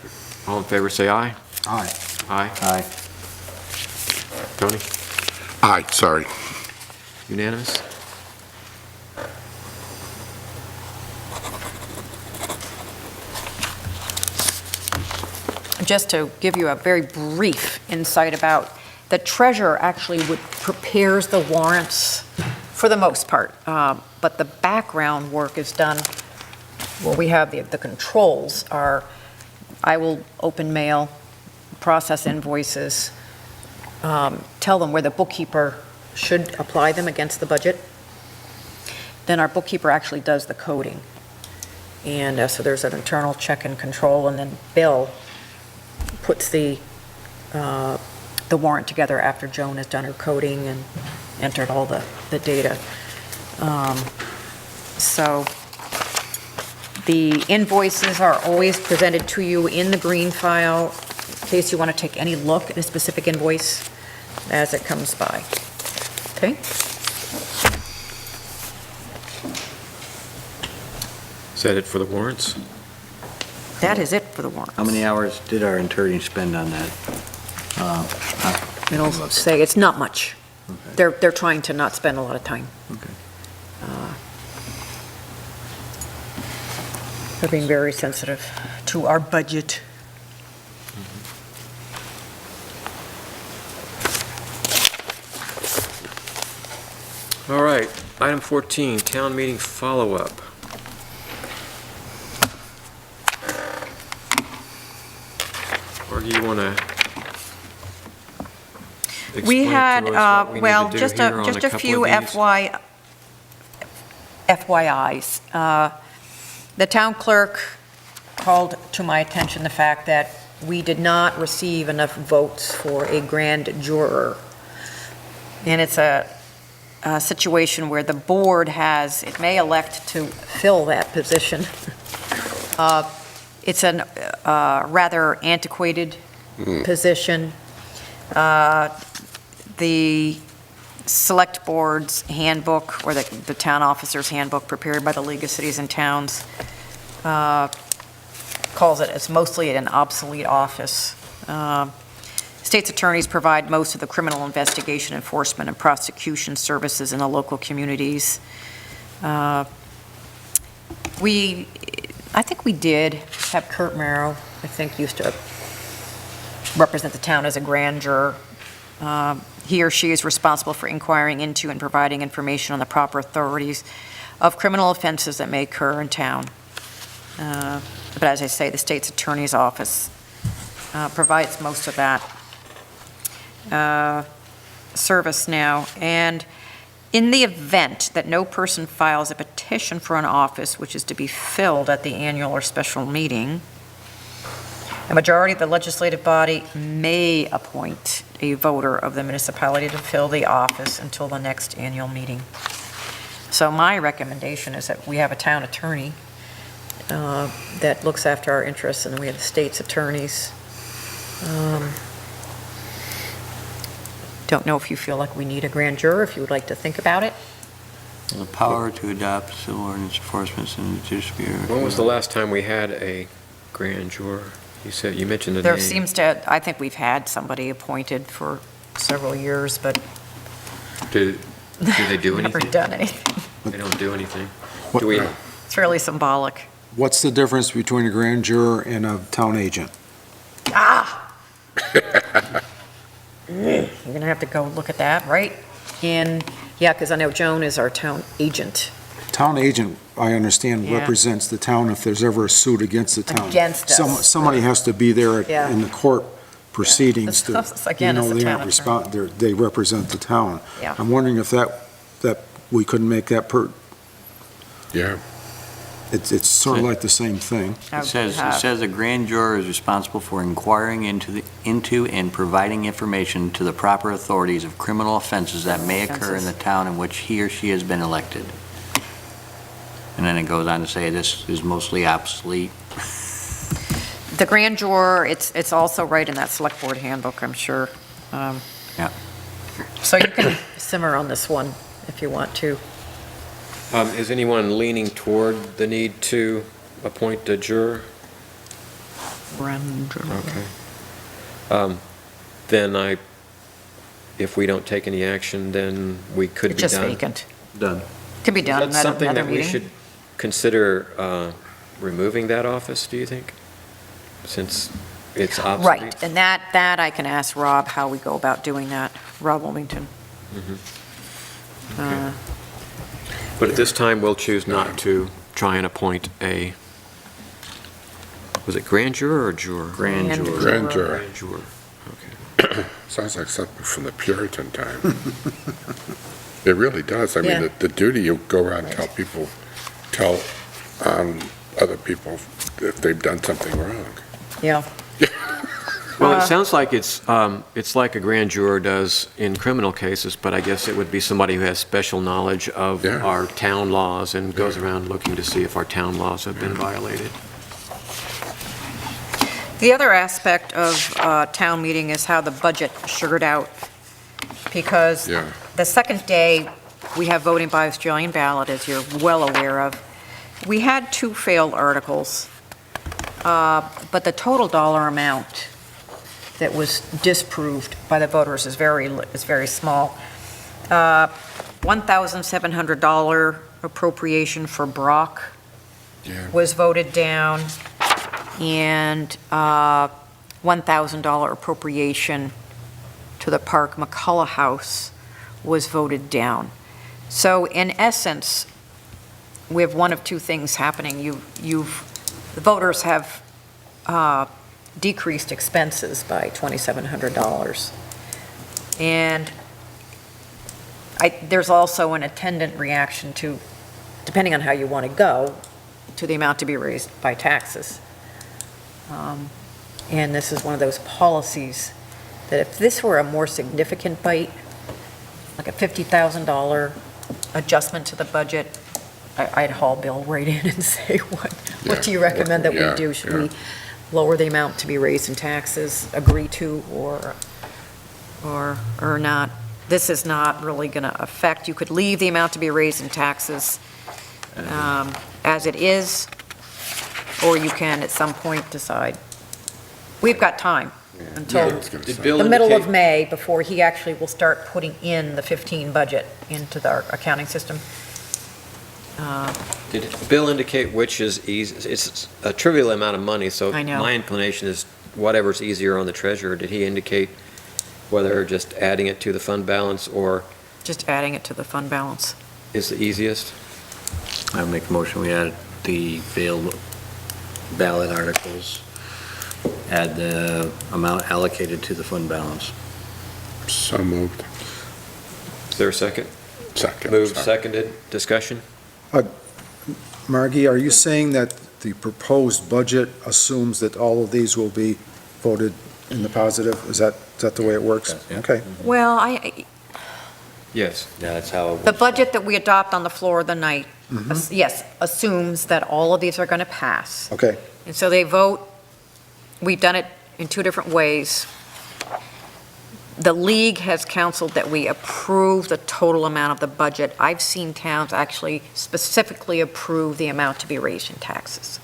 All in favor, say aye. Aye. Aye. Aye. Tony? Aye, sorry. Unanimous? Just to give you a very brief insight about, the treasurer actually prepares the warrants for the most part, but the background work is done, well, we have the controls are, I will open mail, process invoices, tell them where the bookkeeper should apply them against the budget. Then our bookkeeper actually does the coding. And so there's an internal check and control, and then Bill puts the warrant together after Joan has done her coding and entered all the data. So the invoices are always presented to you in the green file, in case you want to take any look at a specific invoice as it comes by. Okay? Is that it for the warrants? That is it for the warrant. How many hours did our attorney spend on that? It'll say, it's not much. Okay. They're trying to not spend a lot of time. Okay. They're being very sensitive to our budget. All right, item 14, town meeting follow-up. Or do you want to We explain had, to us what we need well, to do just here on a couple few of these? FYIs. The town clerk called to my attention the fact that we did not receive enough votes for a grand juror. And it's a situation where the board has, it may elect to fill that position. It's a rather antiquated position. The Select Board's handbook, or the town officer's handbook prepared by the League of Cities and Towns, calls it, it's mostly an obsolete office. State's attorneys provide most of the criminal investigation, enforcement, and prosecution services in the local communities. I think we did have Kurt Merrow, I think, used to represent the town as a grand juror. He or she is responsible for inquiring into and providing information on the proper authorities of criminal offenses that may occur in town. But as I say, the state's attorney's office provides most of that service now. And in the event that no person files a petition for an office which is to be filled at the annual or special meeting, a majority of the legislative body may appoint a voter of the municipality to fill the office until the next annual meeting. So my recommendation is that we have a town attorney that looks after our interests, and we have the state's attorneys. Don't know if you feel like we need a grand juror, if you would like to think about it. The power to adopt civil ordinance enforcement and judiciary. When was the last time we had a grand juror? You mentioned the name. There seems to, I think we've had somebody appointed for several years, but Do they do never anything? done anything. They don't do anything. What- Do we, It's fairly symbolic. What's the difference between a grand juror and a town agent? You're going to have to go look at that, right? And, yeah, because I know Joan is our town agent. Town agent, I understand, Yeah. represents the town if there's ever a suit against the town. Against us. Somebody has to be there Yeah. in the court proceedings to, This, again, you is know, the they town aren't they represent the town. Yeah. I'm wondering if that we couldn't make that Yeah. it's sort of like the same thing. It says a grand juror is responsible for inquiring into and providing information to the proper authorities of criminal offenses that may occur in the town in which he or she has been elected. And then it goes on to say this is mostly obsolete. The grand juror, it's also right in that select board handbook, I'm sure. Yeah. So you can simmer on this one if you want to. is anyone leaning toward the need to appoint a juror? Grand juror. Okay. Then if we don't take any action, then we could It's be done. just vacant. Done. Could be done Is that at something another that we meeting. should consider removing that office, do you think? Since it's obsolete? Right, and that I can ask Rob how we go about doing that, Rob Wilmington. Okay. But at this time, we'll choose not to try and appoint was it grand juror or juror? Grand juror. Grand juror. Grand juror, okay. Sounds like something from the Puritan time. It really does. I Yeah. mean, the duty you go around and tell other people if they've done something wrong. Yeah. Well, it sounds like it's like a grand juror does in criminal cases, but I guess it would be somebody who has special knowledge of Yeah. our town laws and goes around looking to see if our town laws have been violated. The other aspect of town meeting is how the budget sugared out, because Yeah. the second day, we have voting by Australian ballot, as you're well aware of. We had 2 failed articles, but the total dollar amount that was disproved by the voters is very small. $1,700 appropriation for Brock Yeah. was voted down, and $1,000 appropriation to the Park McCullough House was voted down. So in essence, we have one of 2 things happening. The voters have decreased expenses by $2,700. And there's also an attendant reaction to, depending on how you want to go, to the amount to be raised by taxes. And this is one of those policies that if this were a more significant bite, like a $50,000 adjustment to the budget, I'd haul Bill right in and say, what do you recommend that we Yeah, do? Should yeah. we lower the amount to be raised in taxes, agree to, or not? This is not really going to affect, you could leave the amount to be raised in taxes as it is, or you can at some point decide. We've got time. until I was gonna Did say. Bill the middle of indicate- May before he actually will start putting in the 15 budget into our accounting system. Did Bill indicate which is easy? It's a trivial amount of money, so I know. my inclination is whatever's easier on the treasurer. Did he indicate whether just adding it to the fund balance or Just adding it to the fund balance. is the easiest? I make a motion, we add the failed ballot articles, add the amount allocated to the fund balance. So moved. Is there a second? Second. Moved, sorry. seconded, discussion? Margie, are you saying that the proposed budget assumes that all of these will be voted in the positive? Is that the way it works? Yeah. Okay. Well, Yes. Yeah, that's how. it the works. budget that we adopt on the floor of the night, Mhm. yes, assumes that all of these are going to pass. Okay, And so they vote, we've done it in two different ways. The league has counseled that we approve the total amount of the budget. I've seen towns actually specifically approve the amount to be raised in taxes.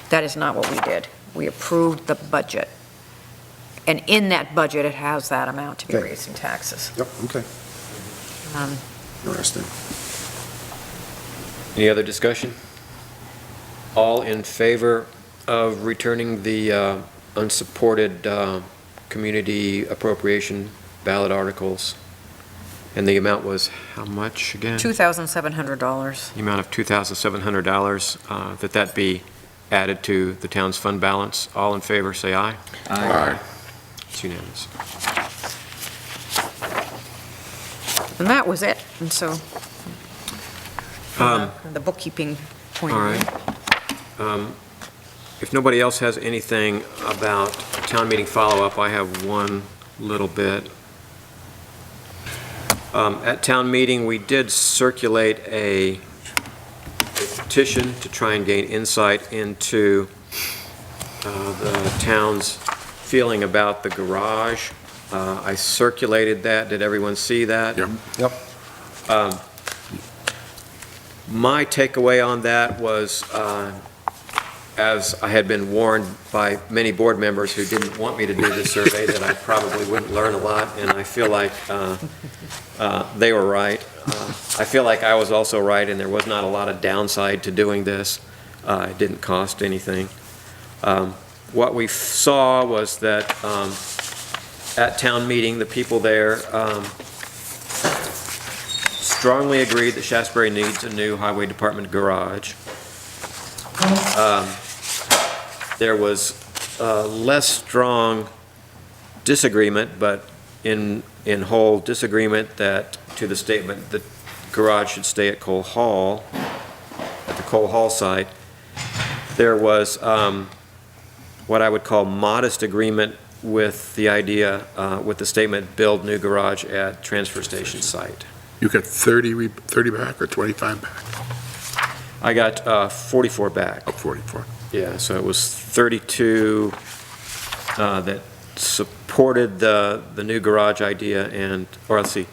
That is not what we did. We approved the budget. And in that budget, it has that amount to be Okay. raised in taxes. yep, okay, Um, interesting. Any other discussion? All in favor of returning the unsupported community appropriation ballot articles? And the amount was how much again? $2,700. The amount of $2,700, that be added to the town's fund balance. All in favor, say aye. Aye. It's unanimous. And that was it. And so, Um, from the bookkeeping point All of view. right. If nobody else has anything about town meeting follow-up, I have one little bit. At town meeting, we did circulate a petition to try and gain insight into the town's feeling about the garage. I circulated that. Did everyone see that? Yep. Yep. My takeaway on that was, as I had been warned by many board members who didn't want me to do this survey, that I probably wouldn't learn a lot, and I feel like they were right. I feel like I was also right, and there was not a lot of downside to doing this. It didn't cost anything. What we saw was that at town meeting, the people there strongly agreed that Shasberry needs a new highway department garage. There was less strong disagreement, but in whole disagreement that, to the statement that garage should stay at Cole Hall, at the Cole Hall site. There was what I would call modest agreement with the idea, with the statement, build new garage at transfer station site. You got 30 back or 25 back? I got 44 back. Oh, 44. Yeah, so it was 32 that supported the new garage idea and, or let's see,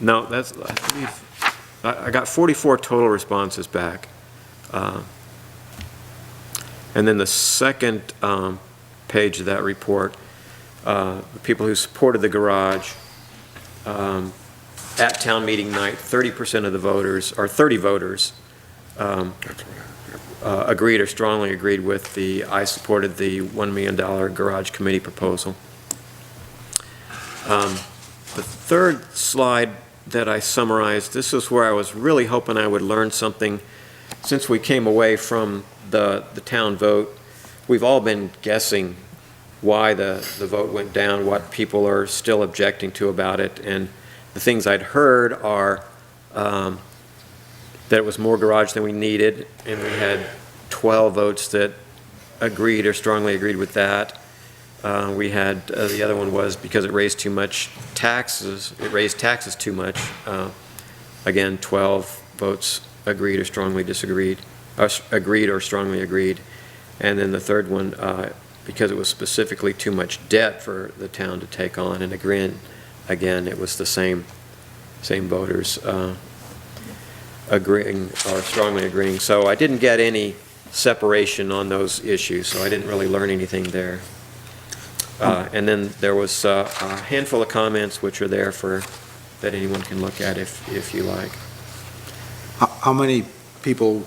no, that's, I believe, I got 44 total responses back. And then the second page of that report, the people who supported the garage, at town meeting night, 30% of the voters, or 30 voters, That's what agreed or strongly agreed with I supported the $1 million garage committee proposal. The third slide that I summarized, this is where I was really hoping I would learn something. Since we came away from the town vote, we've all been guessing why the vote went down, what people are still objecting to about it, and the things I'd heard are that it was more garage than we needed, and we had 12 votes that agreed or strongly agreed with that. We had, the other one was because it raised too much taxes, it raised taxes too much. Again, 12 votes agreed or strongly disagreed, agreed or strongly agreed. And then the third one, because it was specifically too much debt for the town to take on, and again, it was the same voters agreeing or strongly agreeing. So I didn't get any separation on those issues, so I didn't really learn anything there. And then there was a handful of comments which are there that anyone can look at if you like. How many people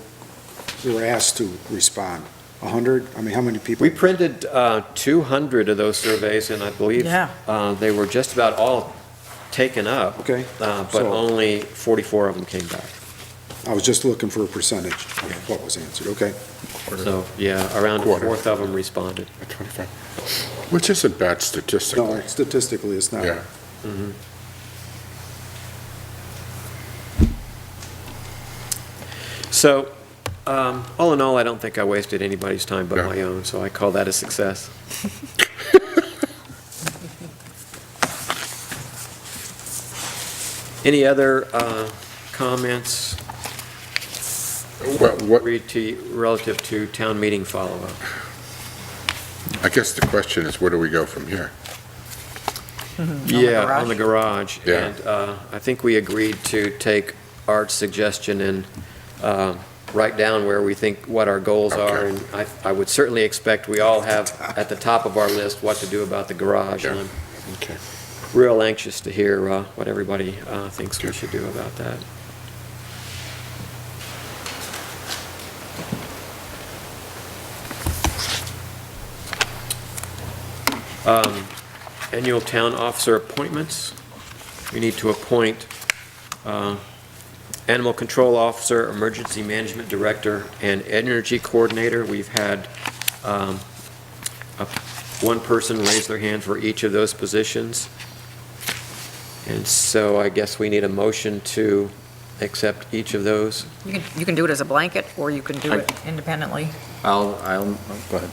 were asked to respond? 100? I mean, how many people? We printed 200 of those surveys, and I believe Yeah. they were just about all taken up. Okay. But So- only 44 of them came back. I was just looking for a percentage of what was answered, okay? So, yeah, around a Quarter. fourth of them responded. 25, which isn't bad statistically. No, statistically, it's not. Yeah. So, all in all, I don't think I wasted anybody's time but No. my own, so I call that a success. Any other comments Well, what, relative to town meeting follow-up? I guess the question is, where do we go from here? Yeah, garage? on the garage. Yeah. And I think we agreed to take Art's suggestion and write down where we think, what our goals are. Okay. And I would certainly expect we all have at the top of our list what to do about the garage. And Yeah. I'm Okay. real anxious to hear what everybody thinks we should do about that. Annual town officer appointments. We need to appoint animal control officer, emergency management director, and energy coordinator. We've had one person raise their hand for each of those positions. And so I guess we need a motion to accept each of those. You can do it as a blanket, or you can do it independently. Go ahead.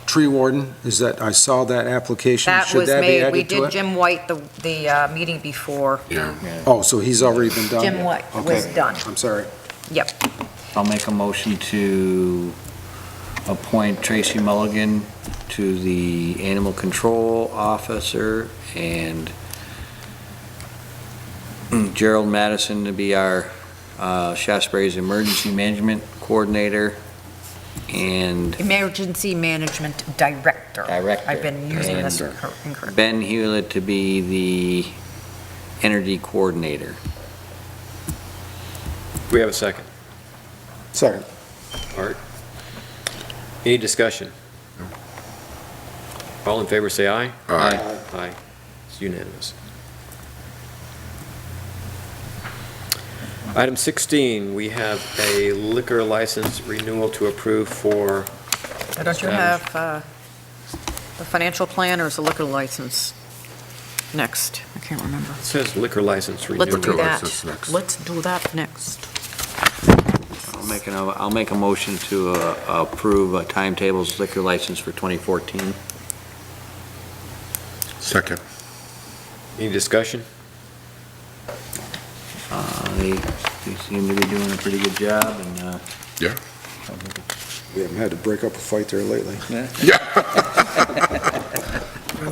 Tree warden, is that, I saw that application. That Should was that be made, we added to did it? Jim White the meeting before. Yeah. Oh, so he's already been done? Jim White was Okay. done. I'm sorry. Yep. I'll make a motion to appoint Tracy Mulligan to the animal control officer and Gerald Madison to be our Shasberry's emergency management coordinator and Emergency Management Director. Director. I've been using this And- incorrectly. Ben Hewlett to be the energy coordinator. We have a second. Second. Art? Any discussion? All in favor, say aye. Aye. Aye. It's unanimous. Item 16, we have a liquor license renewal to approve for, Don't you have the financial plan, or is the liquor license next? I can't remember. it says liquor license Let's renewal. do Liquor that. license next. Let's do that next. I'll make a motion to approve Timetables liquor license for 2014. Second. Uh, Any discussion? They seem to be doing a pretty good job, and Yeah. We haven't had to break up a fight there lately.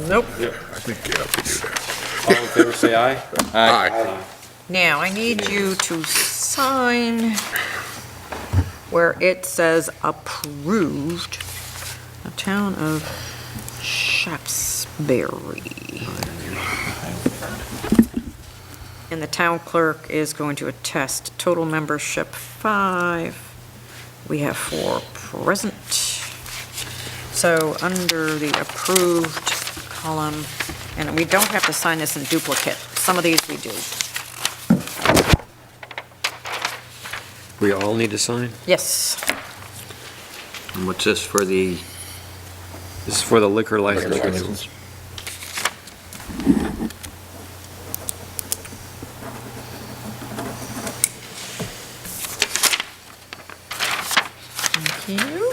Nope. I think you have to do that. All in favor, say aye. Aye. Now, I need you to sign where it says approved, the town of Shaftesbury. And the town clerk is going to attest total membership 5. We have 4 present. So under the approved column, and we don't have to sign this in duplicate. Some of these we do. We all need to sign? Yes. and what's this for the This is for the liquor license Liquor renewal. license? Thank you.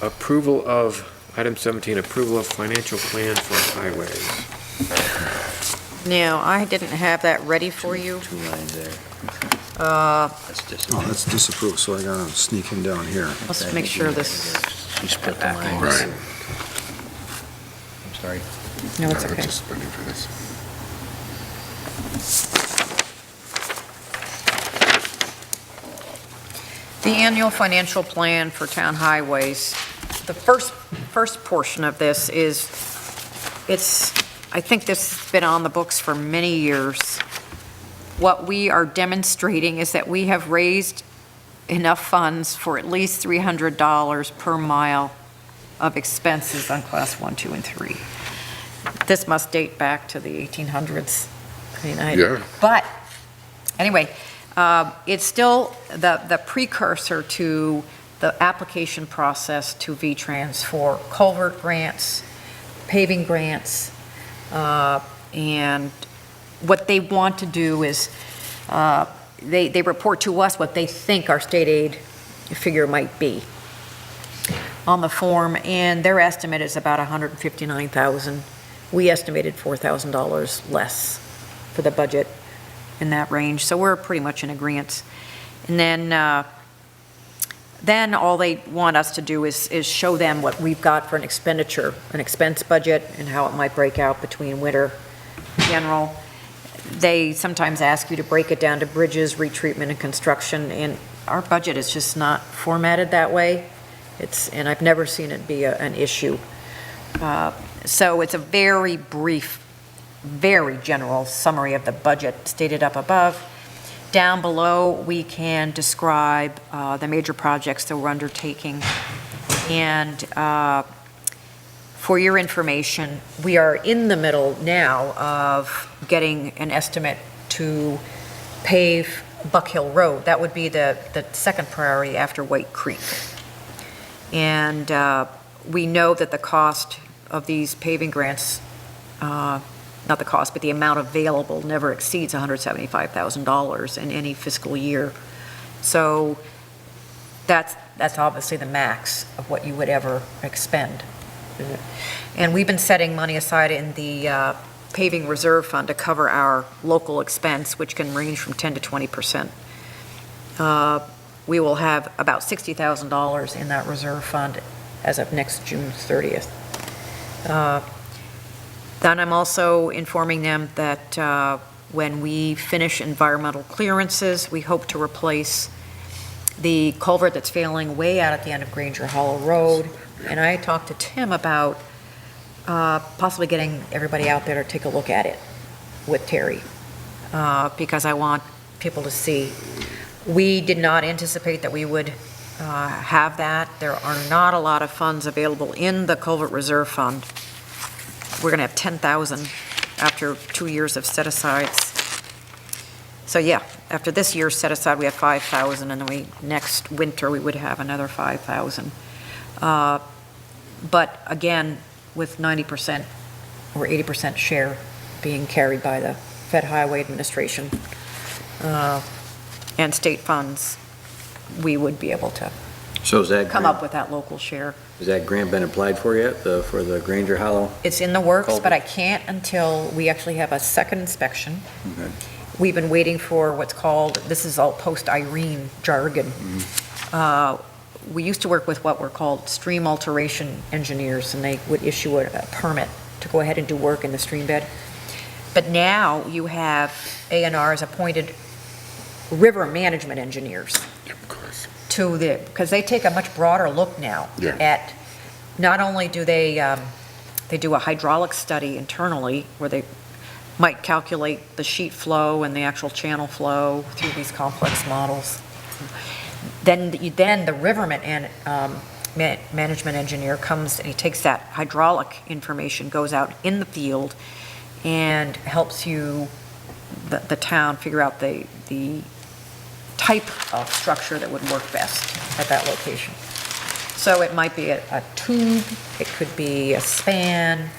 Approval of, item 17, approval of financial plan for highways. Now, I didn't have that ready for you. 2 lines there. Uh, That's just. Oh, that's disapproved, so I gotta sneak him down here. Let's make sure this, You split the line. Right. I'm sorry. No, it's We're okay. just spending for this. The annual financial plan for town highways, the first portion of this is, I think this has been on the books for many years. What we are demonstrating is that we have raised enough funds for at least $300 per mile of expenses on class 1, 2, and 3. This must date back to the 1800s. I mean, Yeah. But, anyway, it's still the precursor to the application process to V-Trans for culvert grants, paving grants, and what they want to do is, they report to us what they think our state aid figure might be on the form, and their estimate is about $159,000. We estimated $4,000 less for the budget in that range, so we're pretty much in agreement. And then all they want us to do is show them what we've got for an expenditure, an expense budget, and how it might break out between winter, general. They sometimes ask you to break it down to bridges, retreatment, and construction, and our budget is just not formatted that way. And I've never seen it be an issue. So it's a very brief, very general summary of the budget stated up above. Down below, we can describe the major projects that we're undertaking. And for your information, we are in the middle now of getting an estimate to pave Buck Hill Road. That would be the second priority after White Creek. And we know that the cost of these paving grants, not the cost, but the amount available never exceeds $175,000 in any fiscal year. So that's obviously the max of what you would ever expend. And we've been setting money aside in the paving reserve fund to cover our local expense, which can range from 10 to 20%. We will have about $60,000 in that reserve fund as of next June 30th. Then I'm also informing them that when we finish environmental clearances, we hope to replace the culvert that's failing way out at the end of Granger Hollow Road. And I talked to Tim about possibly getting everybody out there to take a look at it with Terry, because I want people to see. We did not anticipate that we would have that. There are not a lot of funds available in the culvert reserve fund. We're going to have 10,000 after 2 years of set-asides. So yeah, after this year's set-aside, we have 5,000, and then next winter, we would have another 5,000. But again, with 90% or 80% share being carried by the Fed Highway Administration and state funds, we would be able to So is that come up with that local share. Has that grant been applied for yet, for the Granger Hollow? It's in the works, Culvert. but I can't until we actually have a second inspection. Okay. We've been waiting for what's called, this is all post-Irene jargon. We used to work with what were called stream alteration engineers, and they would issue a permit to go ahead and do work in the stream bed. But now you have ANR's appointed river management engineers Of course. because they take a much broader look now Yeah. at, not only do they do a hydraulic study internally where they might calculate the sheet flow and the actual channel flow through these complex models. Then the river management engineer comes and he takes that hydraulic information, goes out in the field, and helps you, the town, figure out the type of structure that would work best at that location. So it might be a tube, it could be a span,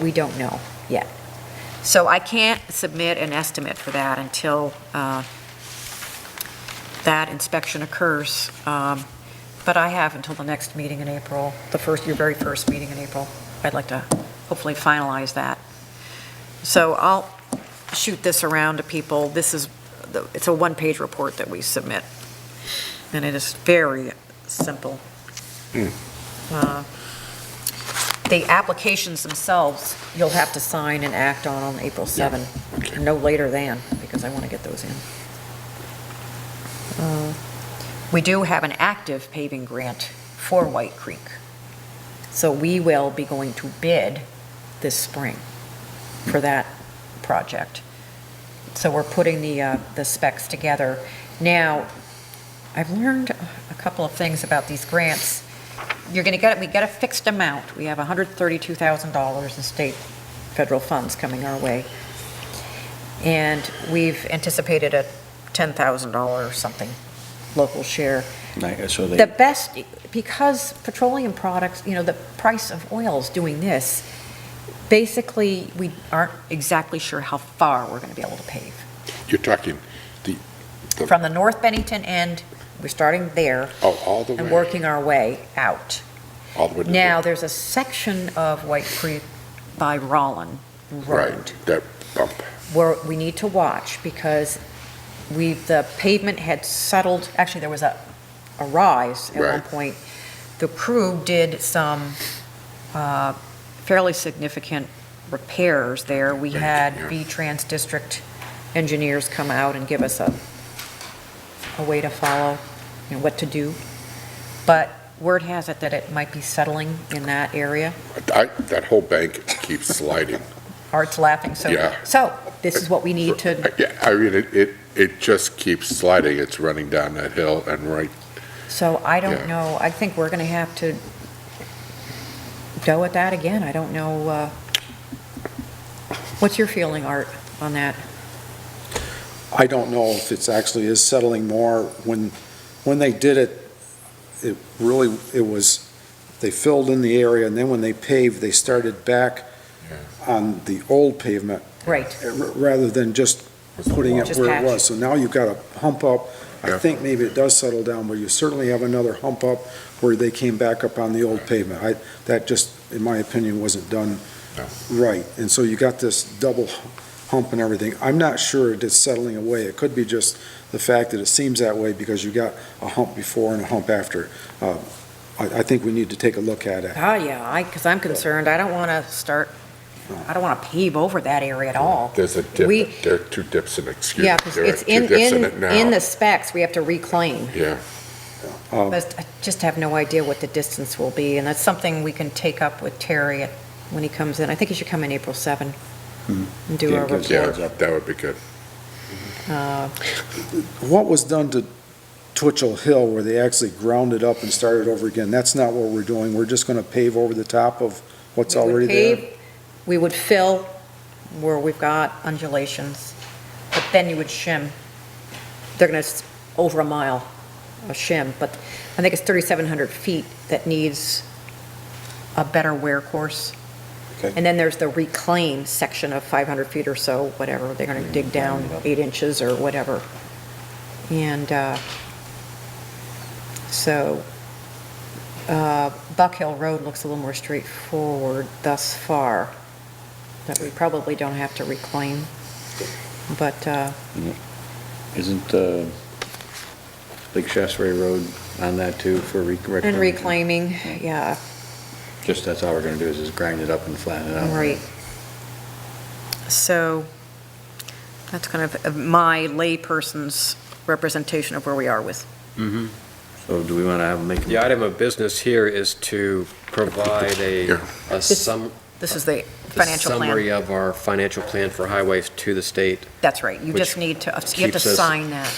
we don't know yet. So I can't submit an estimate for that until that inspection occurs. But I have until the next meeting in April, your very first meeting in April. I'd like to hopefully finalize that. So I'll shoot this around to people. It's a one-page report that we submit, and it is very simple. The applications themselves, you'll have to sign and act on April 7, okay. no later than, because I want to get those in. We do have an active paving grant for White Creek, so we will be going to bid this spring for that project. So we're putting the specs together. Now, I've learned a couple of things about these grants. We get a fixed amount. We have $132,000 in state, federal funds coming our way. And we've anticipated a $10,000 or something local share. So The best, because petroleum products, the price of oil is doing this, basically, we aren't exactly sure how far we're going to be able to pave. You're talking From the North Bennington end, we're starting there all the way. and working our way out. All the way to Now, there's a section of White Creek by Rollin Road Right, that bump. where we need to watch because the pavement had settled, actually, there was a rise at one Right. point. The crew did some fairly significant repairs there. We had Yeah. V-Trans District engineers come out and give us a way to follow, what to do. But word has it that it might be settling in that area. That whole bank keeps sliding. Art's laughing, so. Yeah. So, this is what we need to, Yeah, I mean, it just keeps sliding. It's running down that hill and right. so I don't Yeah. know, I think we're gonna have to go at that again. I don't know, what's your feeling, Art, on that? I don't know if it's actually is settling more. When they did it, it was, they filled in the area, and then when they paved, they started back on the old pavement, Right, rather than just putting it Just where patch. it was. So now you've got a hump up. I Yeah. think maybe it does settle down, but you certainly have another hump up where they came back up on the old pavement. That just, in my opinion, wasn't done No. right. And so you got this double hump and everything. I'm not sure it is settling away. It could be just the fact that it seems that way because you got a hump before and a hump after. I think we need to take a look at it. yeah, because I'm concerned, I don't wanna pave over that area at all. There's a We- dip, there are two dips in it, excuse me. Yeah, because There are it's two dips in it now. in the specs, we have to reclaim. Yeah, But I just have no idea what the distance will be, and that's something we can take up with Terry when he comes in. I think he should come in April 7 and do Yeah, a gives- yeah, report. that would be good. What was done to Twitchell Hill where they actually ground it up and started over again? That's not what we're doing. We're just going to pave over the top of what's We would already there? pave, we would fill where we've got undulations, but then you would shim. They're going to, over a mile of shim, but I think it's 3,700 feet that needs a better wear course. Okay. And then there's the reclaim section of 500 feet or so, whatever, they're going to dig down 8 inches or whatever. And so Buck Hill Road looks a little more straightforward thus far, that we probably don't have to reclaim. But, Isn't Big Shaftesbury Road on that too for reclaiming? and reclaiming, yeah, Just that's all we're gonna do is just grind it up and flatten it out. right. So that's kind of my layperson's representation of where we are with. So do we wanna have, make? The item of business here is to provide Yeah. a This is the financial summary plan. of our financial plan for highways to the state. That's right, you which just need to, you have to keeps us- sign that.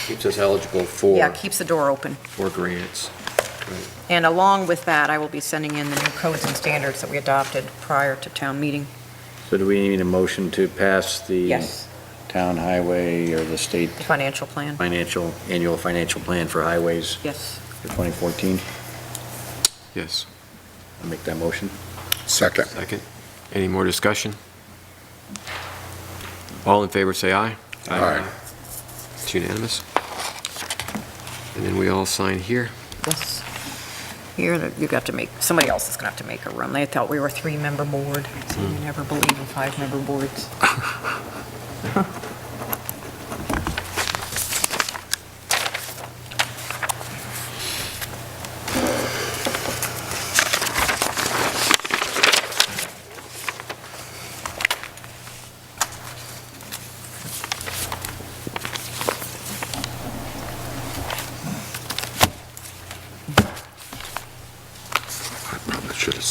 Keeps us eligible for, Yeah, keeps the door open. for grants. And along with that, I will be sending in the new codes and standards that we adopted prior to town meeting. So do we need a motion to pass the? Yes, Town highway or the state the financial plan, annual financial plan for highways yes. for 2014? Yes. I'll make that motion. Second. Second. Any more discussion? All in favor, say aye. Aye. It's unanimous. And then we all sign here. Yes. Here, you got to make, somebody else is going to have to make a run. They thought we were a 3-member board, so you never believe in 5-member boards.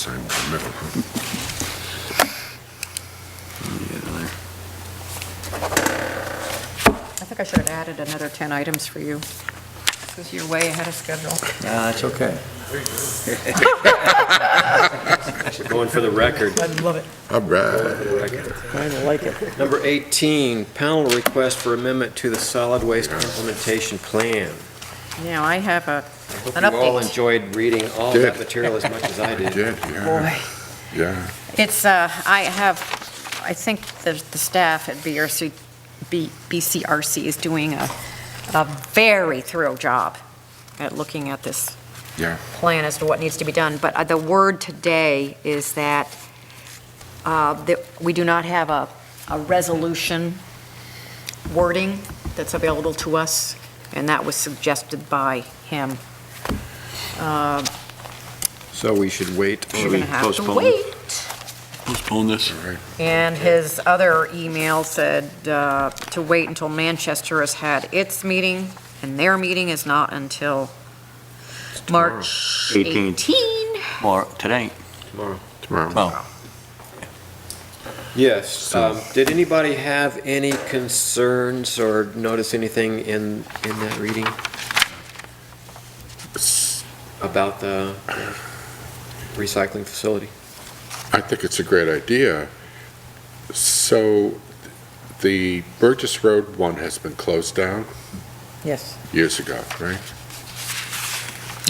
sign by middle. I think I should have added another 10 items for you, because you're way ahead of schedule. That's okay. Going for the record. I love it. All right. I like it. Number 18, panel request for amendment to the solid waste implementation plan. Now, I have I hope an you all update. enjoyed reading all Did. that material as much as I I did. did, yeah, Boy. yeah. It's, I think the staff at BCRC is doing a very thorough job at looking at this Yeah. plan as to what needs to be done. But the word today is that we do not have a resolution wording that's available to us, and that was suggested by him. So we should wait. You're going to have to wait. Postpone this. All right. And his other email said to wait until Manchester has had its meeting, and their meeting is not until March 18. 18. Or today. Tomorrow. Tomorrow. Oh, Yes. Did anybody have any concerns or notice anything in that reading about the recycling facility? I think it's a great idea. So the Burgess Road one has been closed down Yes. years ago, right?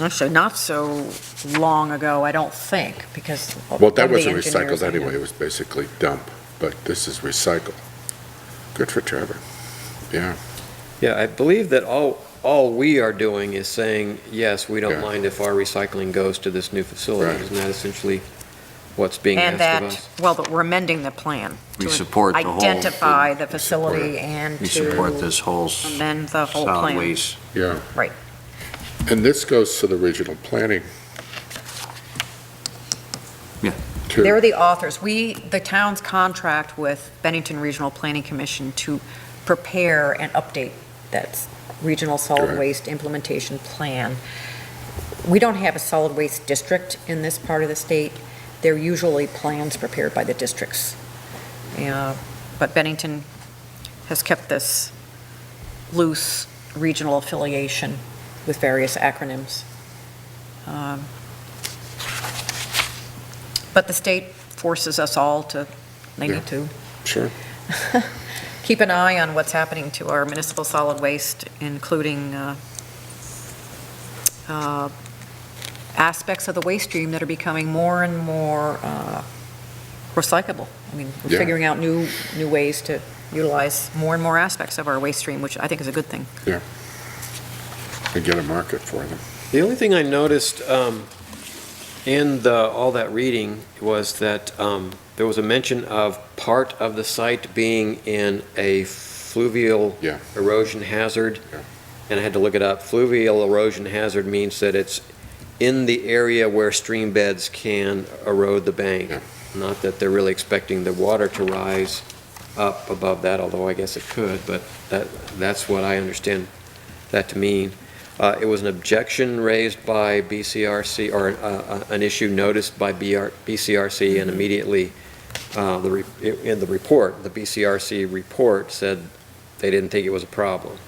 Actually, not so long ago, I don't think, because. Well, that of the wasn't engineers recycled we anyway, had. it was basically dump, but this is recycle. Good for Trevor. Yeah, Yeah, I believe that all we are doing is saying, yes, we don't Yeah. mind if our recycling goes to this new facility. Right. Isn't that essentially what's being And asked of that, us? well, that we're amending the plan. We to support the whole- Identify the support facility it. and we support to this whole amend the whole solid plan. waste. yeah. Right. And this goes to the regional planning. Yeah. Too. They're the authors. The town's contract with Bennington Regional Planning Commission to prepare and update that regional solid Right. waste implementation plan. We don't have a solid waste district in this part of the state. They're usually plans prepared by the districts. But Bennington has kept this loose regional affiliation with various acronyms. But the state forces us all to, they Yeah. need to Sure. keep an eye on what's happening to our municipal solid waste, including aspects of the waste stream that are becoming more and more recyclable. I mean, we're Yeah. figuring out new ways to utilize more and more aspects of our waste stream, which I think is a good thing. And get a market for them. The only thing I noticed in all that reading was that there was a mention of part of the site being in a fluvial Yeah. erosion hazard. Yeah. And I had to look it up. Fluvial erosion hazard means that it's in the area where stream beds can erode the bank. Yeah. Not that they're really expecting the water to rise up above that, although I guess it could, but that's what I understand that to mean. It was an objection raised by BCRC, or an issue noticed by BCRC, and immediately in the report, the BCRC report said they didn't think it was a problem.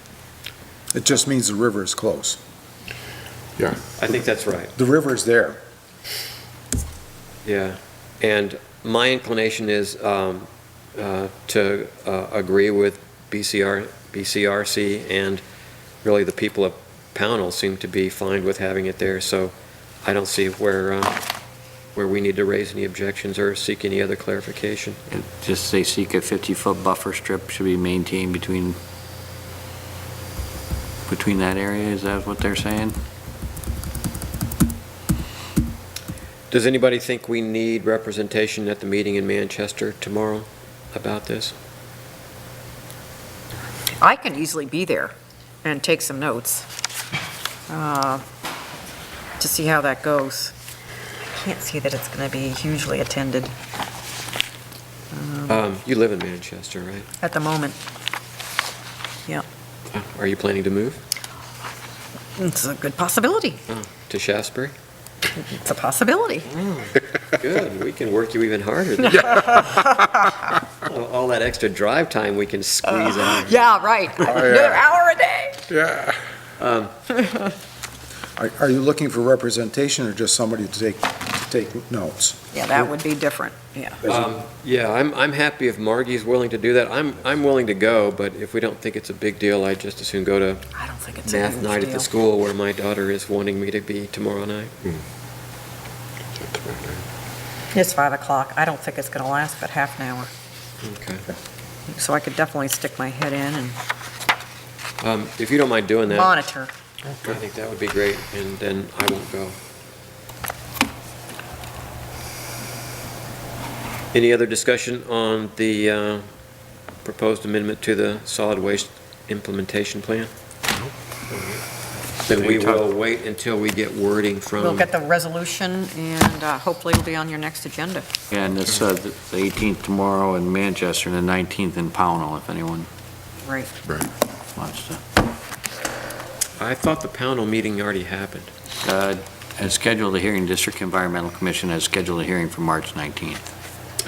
It just means the river is close. I think that's right, The river is there. yeah. And my inclination is to agree with BCRC, and really the people of Pownell seem to be fine with having it there, so I don't see where we need to raise any objections or seek any other clarification. Just they seek a 50-foot buffer strip should be maintained between that area, is that what they're saying? Does anybody think we need representation at the meeting in Manchester tomorrow about this? I can easily be there and take some notes to see how that goes. I can't see that it's going to be hugely attended You live in Manchester, right? at the moment. Are you planning to move It's a good possibility. to Shaftesbury? It's a possibility. Good, we can work you even harder than that. All that extra drive time we can squeeze out. Yeah, right. Another hour a day. Yeah. Are you looking for representation or just somebody to take notes? Yeah, that would be different, yeah. Yeah, I'm happy if Margie's willing to do that. I'm willing to go, but if we don't think it's a big deal, I'd just as soon go to I don't think it's a math huge night at deal. the school where my daughter is wanting me to be tomorrow night. It's 5 o'clock. I don't think it's going to last but half an hour. Okay. So I could definitely stick my head in and If you don't mind doing that, monitor. I think that would be great, and then I won't go. Any other discussion on the proposed amendment to the solid waste implementation plan? Then we will wait until we get wording from. We'll get the resolution, and hopefully it'll be on your next agenda. And it's the 18th tomorrow in Manchester and the 19th in Pownell, if anyone Right. wants to. I thought the Pownell meeting already happened. Has scheduled a hearing, District Environmental Commission has scheduled a hearing for March 19th.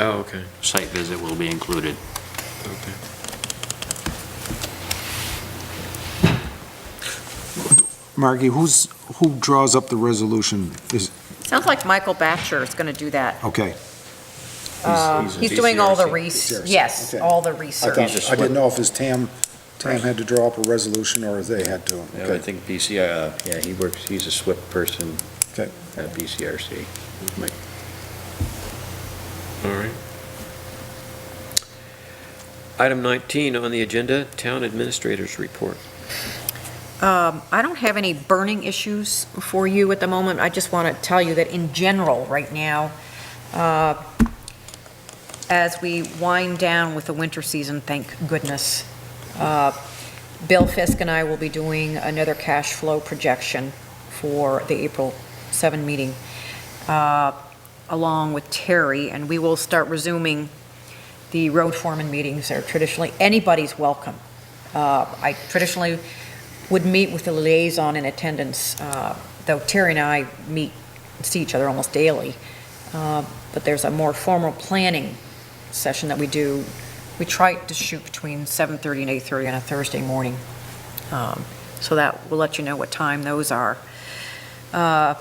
Oh, okay, Site visit will be included. okay. Margie, who draws up the resolution? Sounds like Michael Batcher is going to do that. Okay. He's doing all the BCRC. research. Yes, Okay. all the I research. didn't know if his TAM had to draw up a resolution or they had to. I Okay. think he's a SWIP person Okay. at BCRC. All right. Item 19 on the agenda, Town Administrator's Report. I don't have any burning issues for you at the moment. I just want to tell you that in general, right now, as we wind down with the winter season, thank goodness, Bill Fisk and I will be doing another cash flow projection for the April 7 meeting, along with Terry, and we will start resuming the road foreman meetings. They're traditionally, anybody's welcome. I traditionally would meet with the liaison in attendance, though Terry and I see each other almost daily. But there's a more formal planning session that we do. We try to shoot between 7:30 and 8:30 on a Thursday morning. So that will let you know what time those are. Yeah,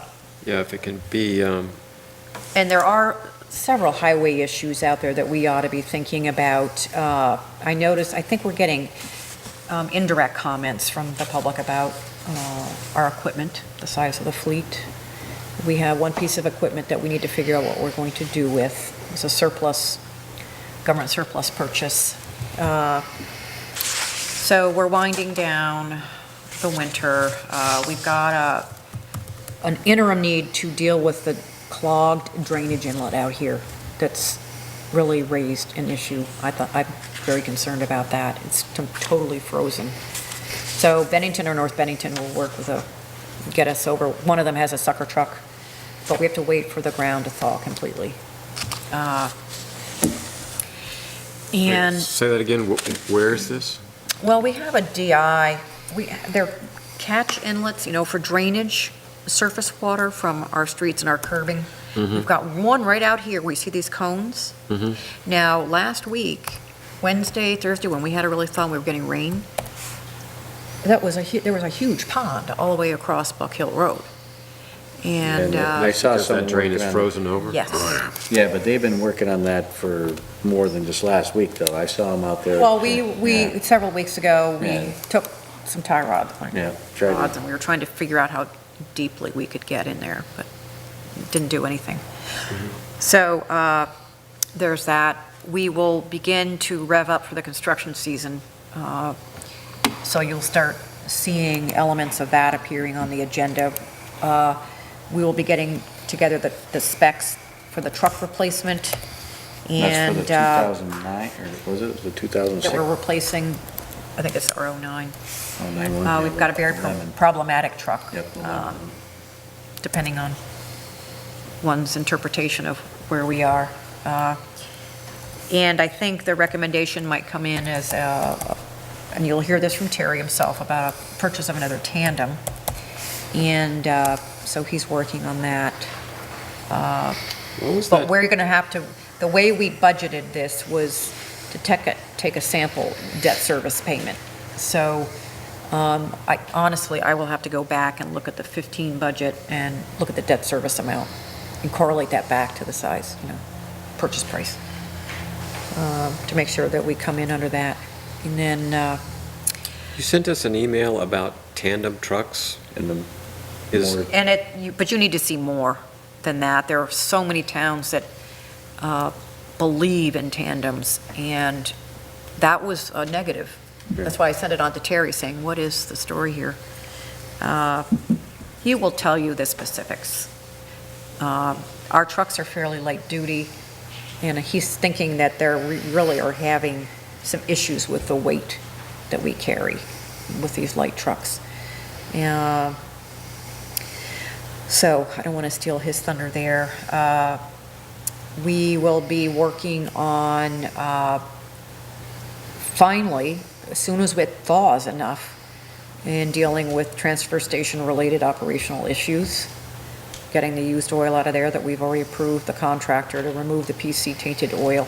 if it can be, And there are several highway issues out there that we ought to be thinking about. I think we're getting indirect comments from the public about our equipment, the size of the fleet. We have one piece of equipment that we need to figure out what we're going to do with. It's a surplus, government surplus purchase. So we're winding down the winter. We've got an interim need to deal with the clogged drainage inlet out here that's really raised an issue. I'm very concerned about that. It's totally frozen. So Bennington or North Bennington will work get us over. One of them has a sucker truck, but we have to wait for the ground to thaw completely. And say that again, where is this? well, we have a DI, they're catch inlets, for drainage, surface water from our streets and our curbing. We've got one right out here, where you see these cones. Now, last week, Wednesday, Thursday, when we had a really thought we were getting rain, there was a huge pond all the way across Buck Hill Road. And, I saw Because someone that drain is working on- frozen over? yes. Yeah, but they've been working on that for more than just last week, though. I saw them out there. Well, Yeah. several weeks ago, we Yeah. took some tie rods, Yeah, tried to- and we were trying to figure out how deeply we could get in there, but didn't do anything. So there's that. We will begin to rev up for the construction season, so you'll start seeing elements of that appearing on the agenda. We will be getting together the specs for the truck replacement, and That's for the 2009, or was it the 2006? that we're replacing, I think it's our 09. Oh, 91, We've got a very Lemon. problematic truck. Yep, the lemon. Depending on one's interpretation of where we are. And I think the recommendation might come in as, and you'll hear this from Terry himself, about a purchase of another tandem. And so he's working on that. What was But that? we're going to have to, the way we budgeted this was to take a sample debt service payment. So I will have to go back and look at the 15 budget and look at the debt service amount and correlate that back to the size, purchase price, to make sure that we come in under that. And then, You sent us an email about tandem trucks. And the Is, more- but you need to see more than that. There are so many towns that believe in tandems, and that was a negative. That's why I sent it on to Terry, saying, what is the story here? He will tell you the specifics. Our trucks are fairly light duty, and he's thinking that they really are having some issues with the weight that we carry with these light trucks. So I don't want to steal his thunder there. We will be working on, finally, as soon as it thaws enough, in dealing with transfer station-related operational issues, getting the used oil out of there that we've already approved the contractor to remove the PC tainted oil.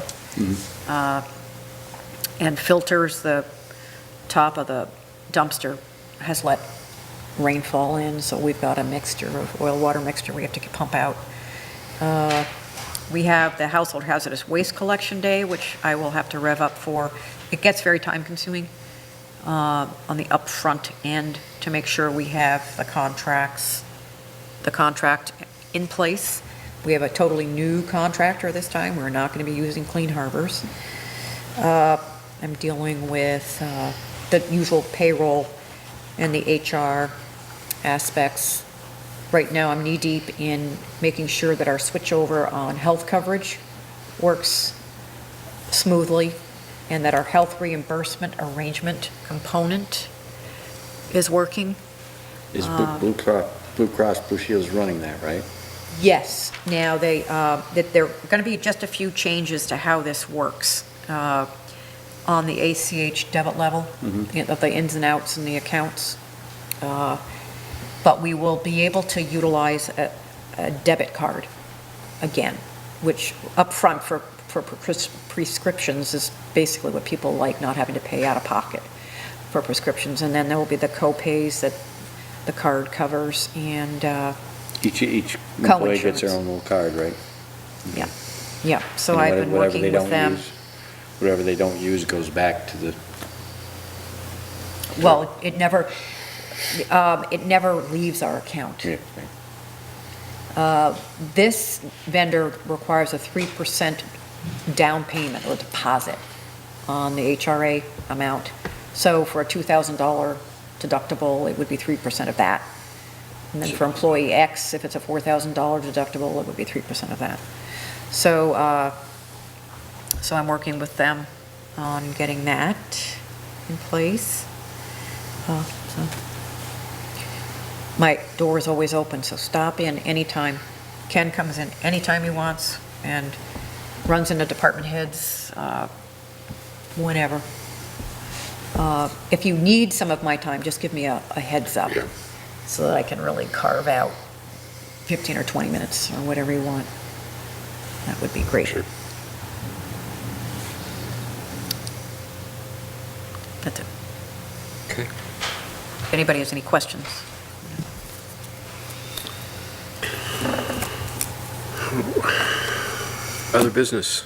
And filters, the top of the dumpster has let rainfall in, so we've got a mixture of oil-water mixture we have to pump out. We have the Household Hazardous Waste Collection Day, which I will have to rev up for. It gets very time-consuming on the upfront end to make sure we have the contract in place. We have a totally new contractor this time. We're not going to be using Clean Harbors. I'm dealing with the usual payroll and the HR aspects. Right now, I'm knee-deep in making sure that our switchover on health coverage works smoothly, and that our health reimbursement arrangement component is working. Is Blue Cross Blue Shield's running that, right? Yes. Now, that there are going to be just a few changes to how this works on the ACH debit level, of the ins and outs and the accounts. But we will be able to utilize a debit card again, which upfront for prescriptions is basically what people like, not having to pay out of pocket for prescriptions. And then there will be the co-pays that the card covers, and Each employee gets their Co-insurance. own little card, right? yeah, so And I've whatever- been whatever working they with don't them. use- Whatever they don't use goes back to the, Well, it never leaves our account. yeah, right. This vendor requires a 3% down payment or deposit on the HRA amount. So for a $2,000 deductible, it would be 3% of that. And then for employee X, if it's a $4,000 deductible, it would be 3% of that. So, so I'm working with them on getting that in place. So my door is always open, so stop in anytime. Ken comes in anytime he wants and runs into department heads, whenever. If you need some of my time, just give me a heads up, Yeah. so that I can really carve out 15 or 20 minutes or whatever you want. That would be great. Sure. That's it. Okay. If anybody has any questions. Other business?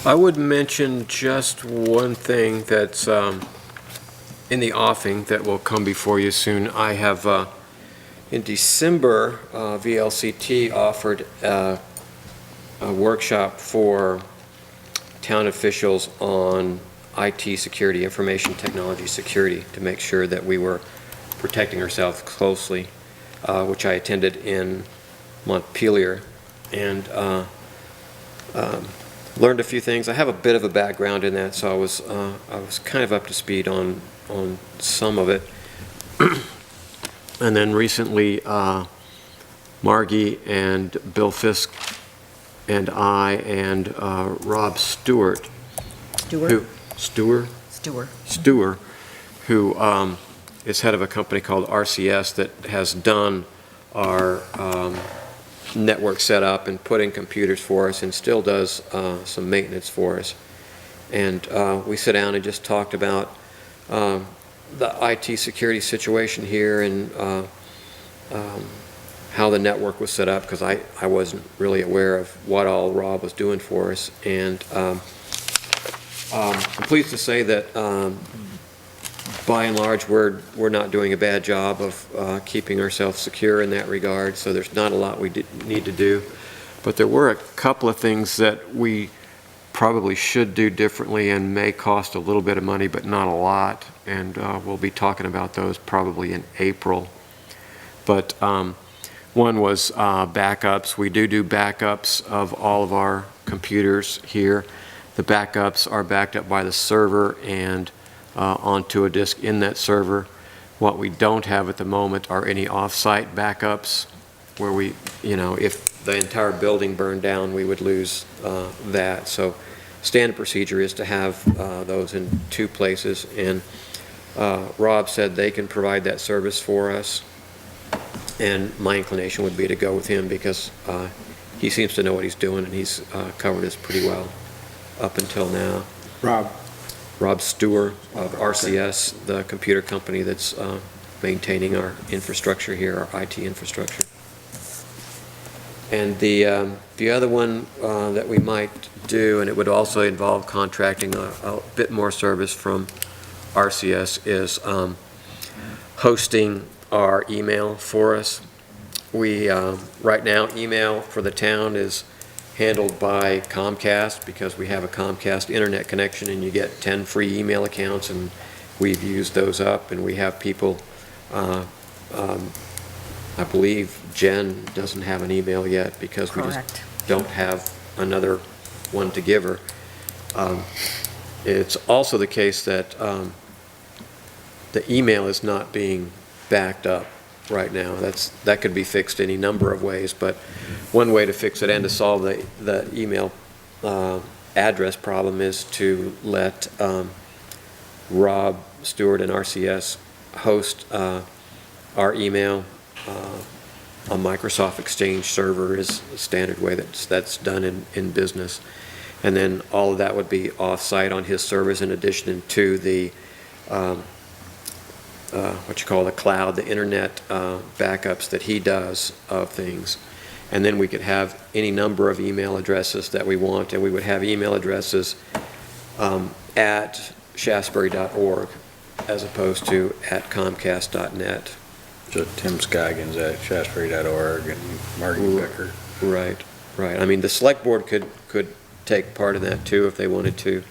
I would mention just one thing that's in the offing that will come before you soon. I have, in December, VLCT offered a workshop for town officials on IT security, information technology security, to make sure that we were protecting ourselves closely, which I attended in Montpelier, and learned a few things. I have a bit of a background in that, so I was kind of up to speed on some of it. And then recently, Margie and Bill Fisk and I and Rob Stewart, Stewart? Stewart, who is head of a company called RCS that has done our network set up and put in computers for us, and still does some maintenance for us. And we sit down and just talked about the IT security situation here and how the network was set up, because I wasn't really aware of what all Rob was doing for us. And I'm pleased to say that by and large, we're not doing a bad job of keeping ourselves secure in that regard, so there's not a lot we need to do. But there were a couple of things that we probably should do differently and may cost a little bit of money, but not a lot, and we'll be talking about those probably in April. But one was backups. We do backups of all of our computers here. The backups are backed up by the server and onto a disk in that server. What we don't have at the moment are any off-site backups where we, if the entire building burned down, we would lose that. So standard procedure is to have those in two places, and Rob said they can provide that service for us, and my inclination would be to go with him because he seems to know what he's doing, and he's covered us pretty well up until now. Rob Stewart of RCS, the computer company that's maintaining our infrastructure here, our IT infrastructure. And the other one that we might do, and it would also involve contracting a bit more service from RCS, is hosting our email for us. We, right now, email for the town is handled by Comcast because we have a Comcast internet connection, and you get 10 free email accounts, and we've used those up, and we have people, I believe Jen doesn't have an email yet because we just don't have another one to give her. It's also the case that the email is not being backed up right now. That could be fixed any number of ways, but one way to fix it and to solve the email address problem is to let Rob Stewart and RCS host our email. A Microsoft Exchange server is a standard way that's done in business. And then all of that would be off-site on his servers in addition to the what you call the cloud, the internet backups that he does of things. And then we could have any number of email addresses that we want, and we would have email addresses at shaftesbury.org as opposed to at comcast.net. So Tim Scoggins at shaftesbury.org and Marty Becker. Right. I mean, the select board could take part in that too if they wanted to,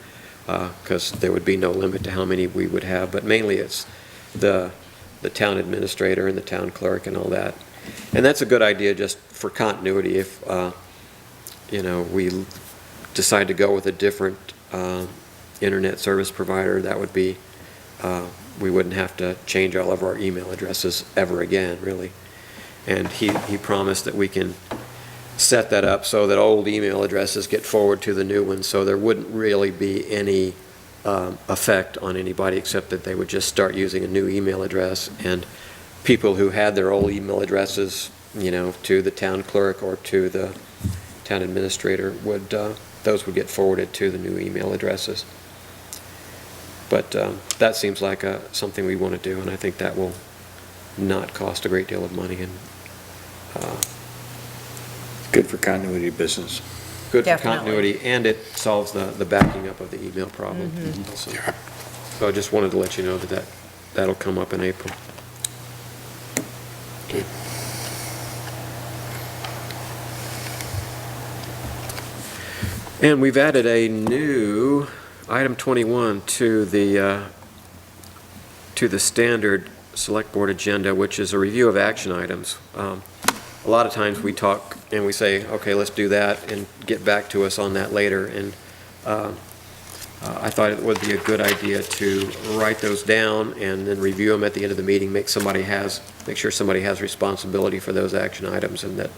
because there would be no limit to how many we would have, but mainly it's the town administrator and the town clerk and all that. And that's a good idea just for continuity. If we decide to go with a different internet service provider, that would be we wouldn't have to change all of our email addresses ever again, really. And he promised that we can set that up so that old email addresses get forwarded to the new ones, so there wouldn't really be any effect on anybody except that they would just start using a new email address, and people who had their old email addresses, to the town clerk or to the town administrator those would get forwarded to the new email addresses. But that seems like something we want to do, and I think that will not cost a great deal of money, and Good for continuity of business. good for Definitely. continuity, and it solves the backing up of the email problem. Also. So I just wanted to let you know that'll come up in April. And we've added a new item 21 to the standard select board agenda, which is a review of action items. A lot of times we talk and we say, okay, let's do that and get back to us on that later. And I thought it would be a good idea to write those down and then review them at the end of the meeting, make sure somebody has responsibility for those action items and that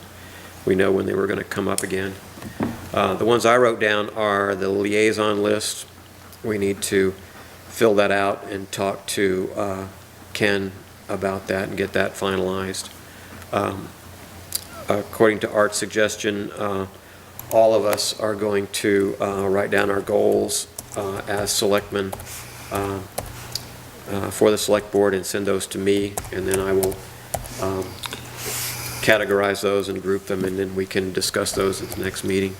we know when they were going to come up again. The ones I wrote down are the liaison list. We need to fill that out and talk to Ken about that and get that finalized. according to Art's suggestion, all of us are going to write down our goals as selectmen for the select board and send those to me, and then I will categorize those and group them, and then we can discuss those at the next meeting.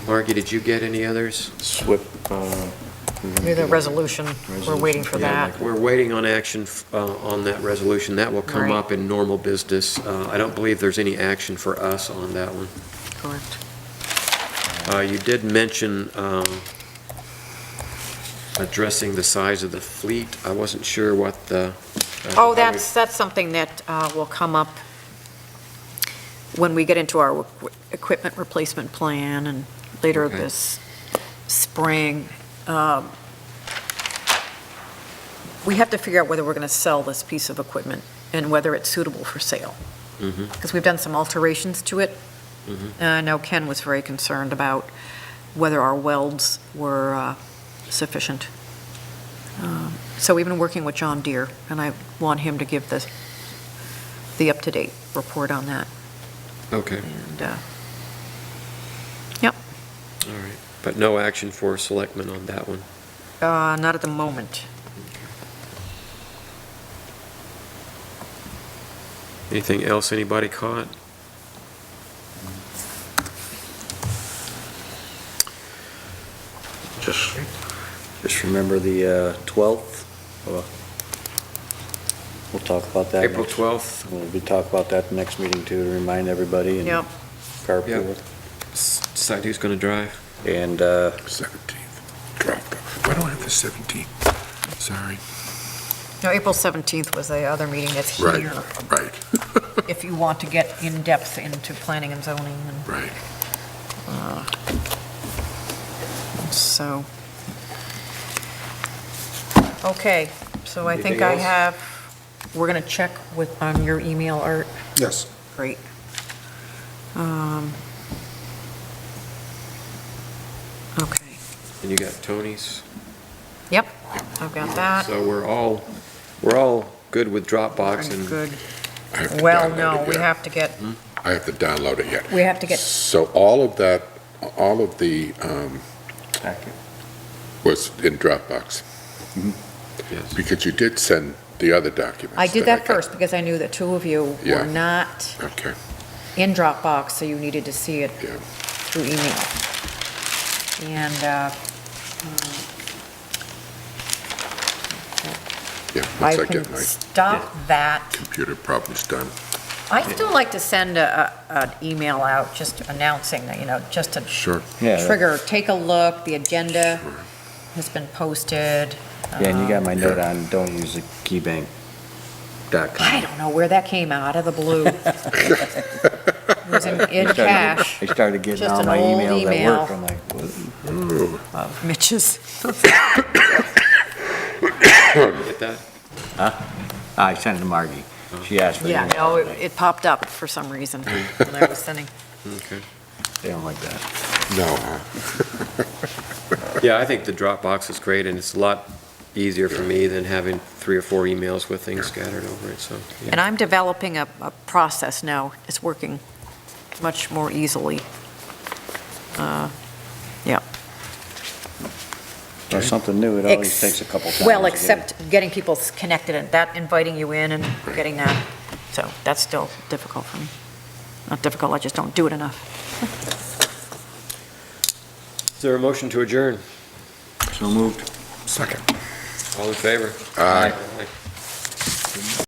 Margie, did you get any others? SWIP, The resolution, we're waiting for that. We're waiting on action on that resolution. That will come Right. up in normal business. I don't believe there's any action for us on that one. Correct. You did mention addressing the size of the fleet. I wasn't sure what the... Oh, that's something that will come up when we get into our equipment replacement plan and later Okay. this spring. We have to figure out whether we're going to sell this piece of equipment and whether it's suitable for sale. Mhm. Because we've done some alterations to it. Mhm. I know Ken was very concerned about whether our welds were sufficient. So we've been working with John Deere, and I want him to give the up-to-date report on that. Okay, And, all right. But no action for selectmen on that one. not at the moment. Anything else anybody caught? just remember the 12th. We'll talk about that. April next- 12th, We'll be talk about that next meeting too, to remind everybody and Yep. carpool. decide who's going to drive. And 17th, dropped off. Why don't I have the 17th? Sorry. No, April 17th was the other meeting that's Right, here, right, if you want to get in-depth into planning and zoning. And right. so, okay, so I think Anything I else? we're going to check on your email, Art. Yes. Great. Okay, And you got Tony's. yep, I've got that. So we're all good with Dropbox and... Good. I have to Well, download no, it we yet. have to get, I have to download it yet. we have to get, So all of that, all of the, was in Dropbox, Yes. because you did send the other documents. I did I that got. first because I knew that two of you Yeah. were not Okay, in Dropbox, so you needed to see it yeah. through email. And Yeah, I once I can get my stop that. computer problems done. I still like to send an email out just announcing that, just to Sure. yeah, trigger, take a look, the agenda Sure. has been posted. yeah, and you got my Yeah. note on, don't use the keybank.com. I don't know where that came out of the blue. It was in cash I started getting Just all an my old emails at email. work, I'm like, what? of Mitch's. Get that? I sent it to Margie. She asked for the Yeah, email. no, it popped up for some reason when I was sending. Okay. They don't like that. No, Yeah, I think the Dropbox is great, and it's a lot easier for me than having 3 or 4 emails with things scattered over it, so, yeah. And I'm developing a process now. It's working much more easily. Yeah. That's something new, it always takes a couple times. Well, to get it. except getting people connected and that, inviting you in and getting that. So that's still difficult for me. Not difficult, I just don't do it enough. Is there a motion to adjourn? So moved. second. All in favor? Aye. Aye.